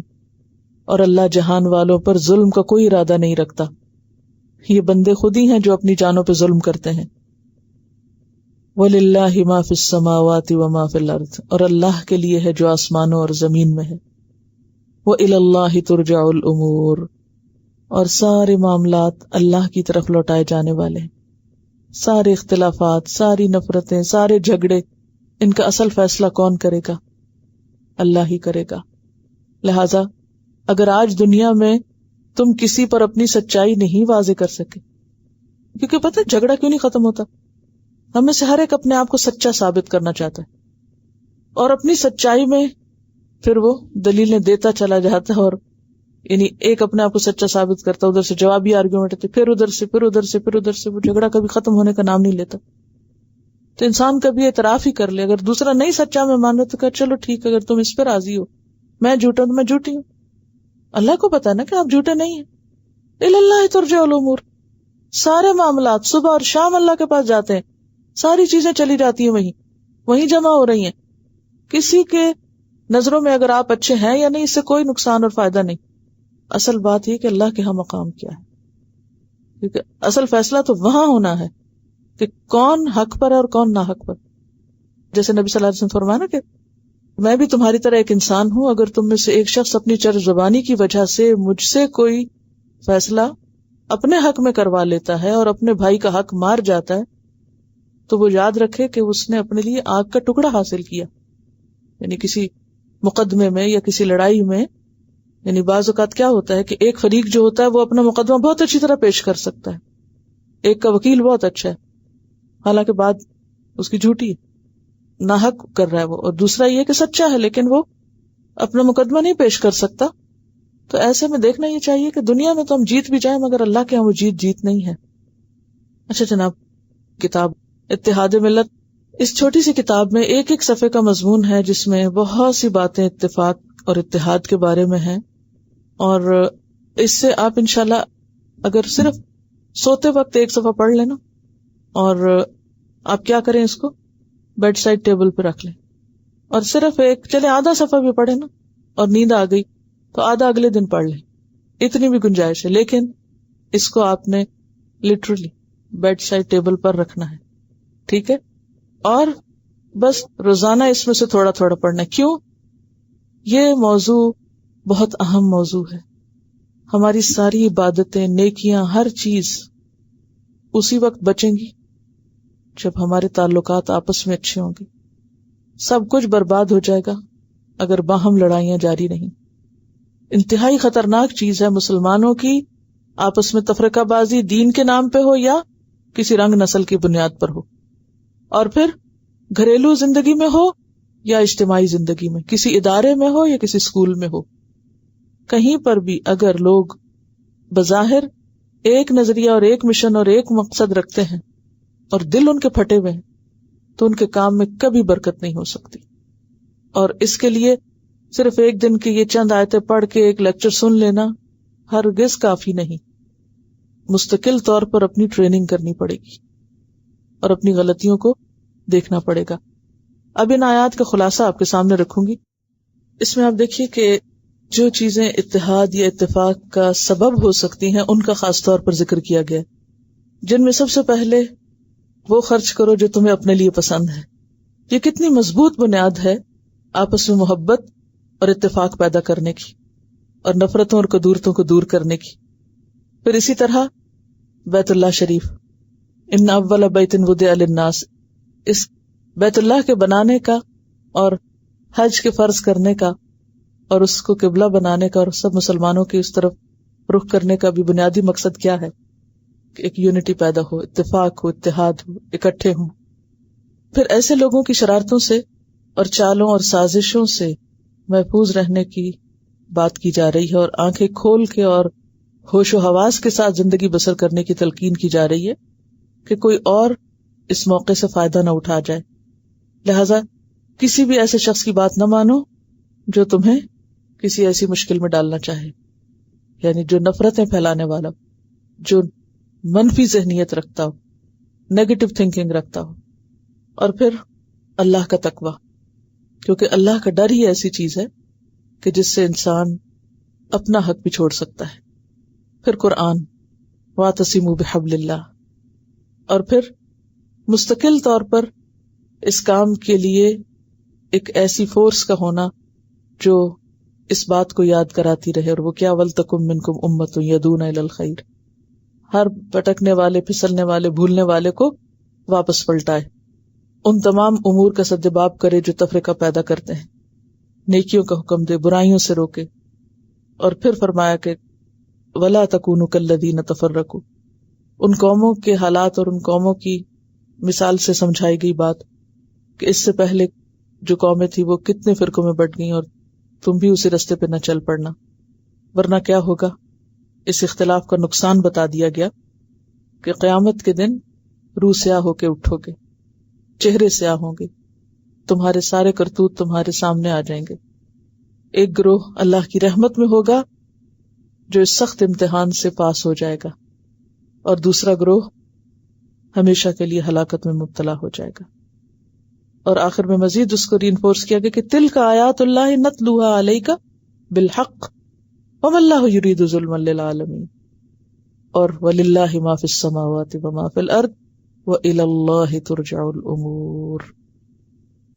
اور اللہ جہان والوں پر ظلم کا کوئی ارادہ نہیں رکھتا. یہ بندے خود ہی ہیں جو اپنی جانوں پہ ظلم کرتے ہیں. وَلِلَّهِ مَا فِي السَّمَاوَاتِ وَمَا فِي الْأَرْضِ، اور اللہ کے لیے ہے جو آسمانوں اور زمین میں ہے. وَإِلَى اللَّهِ تُرْجَعُ الْأُمُورُ، اور سارے معاملات اللہ کی طرف لوٹائے جانے والے ہیں. سارے اختلافات، ساری نفرتیں، سارے جھگڑے، ان کا اصل فیصلہ کون کرے گا؟ اللہ ہی کرے گا. لہذا اگر آج دنیا میں تم کسی پر اپنی سچائی نہیں واضح کر سکے، کیونکہ پتہ جھگڑا کیوں نہیں ختم ہوتا؟ ہم میں سے ہر ایک اپنے آپ کو سچا ثابت کرنا چاہتا ہے، اور اپنی سچائی میں پھر وہ دلیلیں دیتا چلا جاتا ہے، اور یعنی ایک اپنے آپ کو سچا ثابت کرتا، ادھر سے جوابی آرگیومنٹ ہوتے، پھر ادھر سے وہ جھگڑا کبھی ختم ہونے کا نام نہیں لیتا. تو انسان کبھی اعتراف ہی کر لے، اگر دوسرا نہیں سچا میں مان رہا تو کہ چلو ٹھیک ہے، اگر تم اس پہ راضی ہو، میں جھوٹا تو میں جھوٹی ہوں. اللہ کو پتا نا کہ آپ جھوٹے نہیں ہیں. الی اللہ ترجع الامور، سارے معاملات صبح اور شام اللہ کے پاس جاتے ہیں، ساری چیزیں چلی جاتی ہیں، وہیں جمع ہو رہی ہیں. کسی کے نظروں میں اگر آپ اچھے ہیں یا نہیں، اس سے کوئی نقصان اور فائدہ نہیں. اصل بات یہ کہ اللہ کے ہاں مقام کیا ہے، کیونکہ اصل فیصلہ تو وہاں ہونا ہے کہ کون حق پر ہے اور کون نا حق پر. جیسے نبی صلی اللہ علیہ وسلم فرمایا نا کہ میں بھی تمہاری طرح ایک انسان ہوں، اگر تم میں سے ایک شخص اپنی چرب زبانی کی وجہ سے مجھ سے کوئی فیصلہ اپنے حق میں کروا لیتا ہے اور اپنے بھائی کا حق مار جاتا ہے، تو وہ یاد رکھے کہ اس نے اپنے لیے آگ کا ٹکڑا حاصل کیا. یعنی کسی مقدمے میں یا کسی لڑائی میں، یعنی بعض اوقات کیا ہوتا ہے کہ ایک فریق جو ہوتا ہے وہ اپنا مقدمہ بہت اچھی طرح پیش کر سکتا ہے، ایک کا وکیل بہت اچھا ہے، حالانکہ بات اس کی جھوٹی ہے، ناحق کر رہا ہے وہ، اور دوسرا یہ کہ سچا ہے لیکن وہ اپنا مقدمہ نہیں پیش کر سکتا. تو ایسے میں دیکھنا یہ چاہیے کہ دنیا میں تو ہم جیت بھی جائیں مگر اللہ کے ہاں وہ جیت نہیں ہے. اچھا جناب، کتاب اتحاد ملت، اس چھوٹی سی کتاب میں ایک ایک صفحے کا مضمون ہے جس میں بہت سی باتیں اتفاق اور اتحاد کے بارے میں ہیں، اور اس سے آپ انشاءاللہ اگر صرف سوتے وقت ایک صفحہ پڑھ لینا، اور آپ کیا کریں، اس کو بیڈ سائڈ ٹیبل پہ رکھ لیں، اور صرف ایک چلے آدھا صفحہ بھی پڑھے نا، اور نیند آ گئی تو آدھا اگلے دن پڑھ لیں، اتنی بھی گنجائش ہے. لیکن اس کو آپ نے لٹرلی بیڈ سائڈ ٹیبل پر رکھنا ہے، ٹھیک ہے؟ اور بس روزانہ اس میں سے تھوڑا تھوڑا پڑھنا ہے. کیوں؟ یہ موضوع بہت اہم موضوع ہے. ہماری ساری عبادتیں، نیکیاں، ہر چیز اسی وقت بچیں گی جب ہمارے تعلقات آپس میں اچھے ہوں گے. سب کچھ برباد ہو جائے گا اگر باہم لڑائیاں جاری رہیں. انتہائی خطرناک چیز ہے مسلمانوں کی آپس میں تفرقہ بازی، دین کے نام پہ ہو یا کسی رنگ نسل کی بنیاد پر ہو، اور پھر گھریلو زندگی میں ہو یا اجتماعی زندگی میں، کسی ادارے میں ہو یا کسی اسکول میں ہو، کہیں پر بھی اگر لوگ بظاہر ایک نظریہ اور ایک مشن اور ایک مقصد رکھتے ہیں اور دل ان کے پھٹے ہوئے ہیں تو ان کے کام میں کبھی برکت نہیں ہو سکتی. اور اس کے لیے صرف ایک دن کی یہ چند آیتیں پڑھ کے ایک لیکچر سن لینا ہرگز کافی نہیں. مستقل طور پر اپنی ٹریننگ کرنی پڑے گی اور اپنی غلطیوں کو دیکھنا پڑے گا. اب ان آیات کا خلاصہ آپ کے سامنے رکھوں گی. اس میں آپ دیکھیے کہ جو چیزیں اتحاد یا اتفاق کا سبب ہو سکتی ہیں ان کا خاص طور پر ذکر کیا گیا، جن میں سب سے پہلے وہ خرچ کرو جو تمہیں اپنے لیے پسند ہے. یہ کتنی مضبوط بنیاد ہے آپس میں محبت اور اتفاق پیدا کرنے کی اور نفرتوں اور کدورتوں کو دور کرنے کی. پھر اسی طرح بیت اللہ شریف، ان اول بیت وضع للناس، اس بیت اللہ کے بنانے کا اور حج کے فرض کرنے کا اور اس کو قبلہ بنانے کا اور سب مسلمانوں کی اس طرف رخ کرنے کا بھی بنیادی مقصد کیا ہے کہ ایک یونٹی پیدا ہو، اتفاق ہو، اتحاد ہو، اکٹھے ہوں. پھر ایسے لوگوں کی شرارتوں سے اور چالوں اور سازشوں سے محفوظ رہنے کی بات کی جا رہی ہے اور آنکھیں کھول کے اور ہوش و حواس کے ساتھ زندگی بسر کرنے کی تلقین کی جا رہی ہے کہ کوئی اور اس موقع سے فائدہ نہ اٹھا جائے. لہذا کسی بھی ایسے شخص کی بات نہ مانو جو تمہیں کسی ایسی مشکل میں ڈالنا چاہے، یعنی جو نفرتیں پھیلانے والا، جو منفی ذہنیت رکھتا ہو، نیگیٹو تھنکنگ رکھتا ہو. اور پھر اللہ کا تقوی، کیونکہ اللہ کا ڈر ہی ایسی چیز ہے کہ جس سے انسان اپنا حق بھی چھوڑ سکتا ہے. پھر قرآن، واعتصموا بحبل اللہ. اور پھر مستقل طور پر اس کام کے لیے ایک ایسی فورس کا ہونا جو اس بات کو یاد کراتی رہے، اور وہ کیا، وَلْتَكُن مِّنكُمْ أُمَّةٌ يَدْعُونَ إِلَى الْخَيْرِ، ہر بھٹکنے والے، پھسلنے والے، بھولنے والے کو واپس پلٹائے، ان تمام امور کا سدباب کرے جو تفرقہ پیدا کرتے ہیں، نیکیوں کا حکم دے، برائیوں سے روکے. اور پھر فرمایا کہ وَلَا تَكُونُوا كَالَّذِينَ تَفَرَّقُوا، ان قوموں کے حالات اور ان قوموں کی مثال سے سمجھائی گئی بات کہ اس سے پہلے جو قومیں تھی وہ کتنے فرقوں میں بٹ گئیں اور تم بھی اسی رستے پہ نہ چل پڑنا، ورنہ کیا ہوگا. اس اختلاف کا نقصان بتا دیا گیا کہ قیامت کے دن روح سیاہ ہو کے اٹھو گے، چہرے سیاہ ہوں گے، تمہارے سارے کرتوت تمہارے سامنے آ جائیں گے. ایک گروہ اللہ کی رحمت میں ہوگا جو اس سخت امتحان سے پاس ہو جائے گا، اور دوسرا گروہ ہمیشہ کے لیے ہلاکت میں مبتلا ہو جائے گا. اور آخر میں مزید اس کو ری انفورس کیا گیا کہ تلک آیات اللہ نتلوها علیک بالحق وما اللہ یرید ظلما للعالمین، اور وللہ ما فی السماوات وما فی الارض وإلی اللہ ترجع الامور.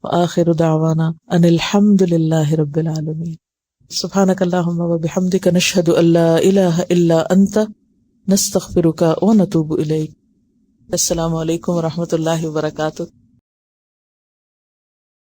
وآخر دعوانا ان الحمد للہ رب العالمین. سبحانک اللہم وبحمدک نشہد ان لا الہ الا انت نستغفرک ونتوب الیک. السلام علیکم ورحمۃ اللہ وبرکاتہ.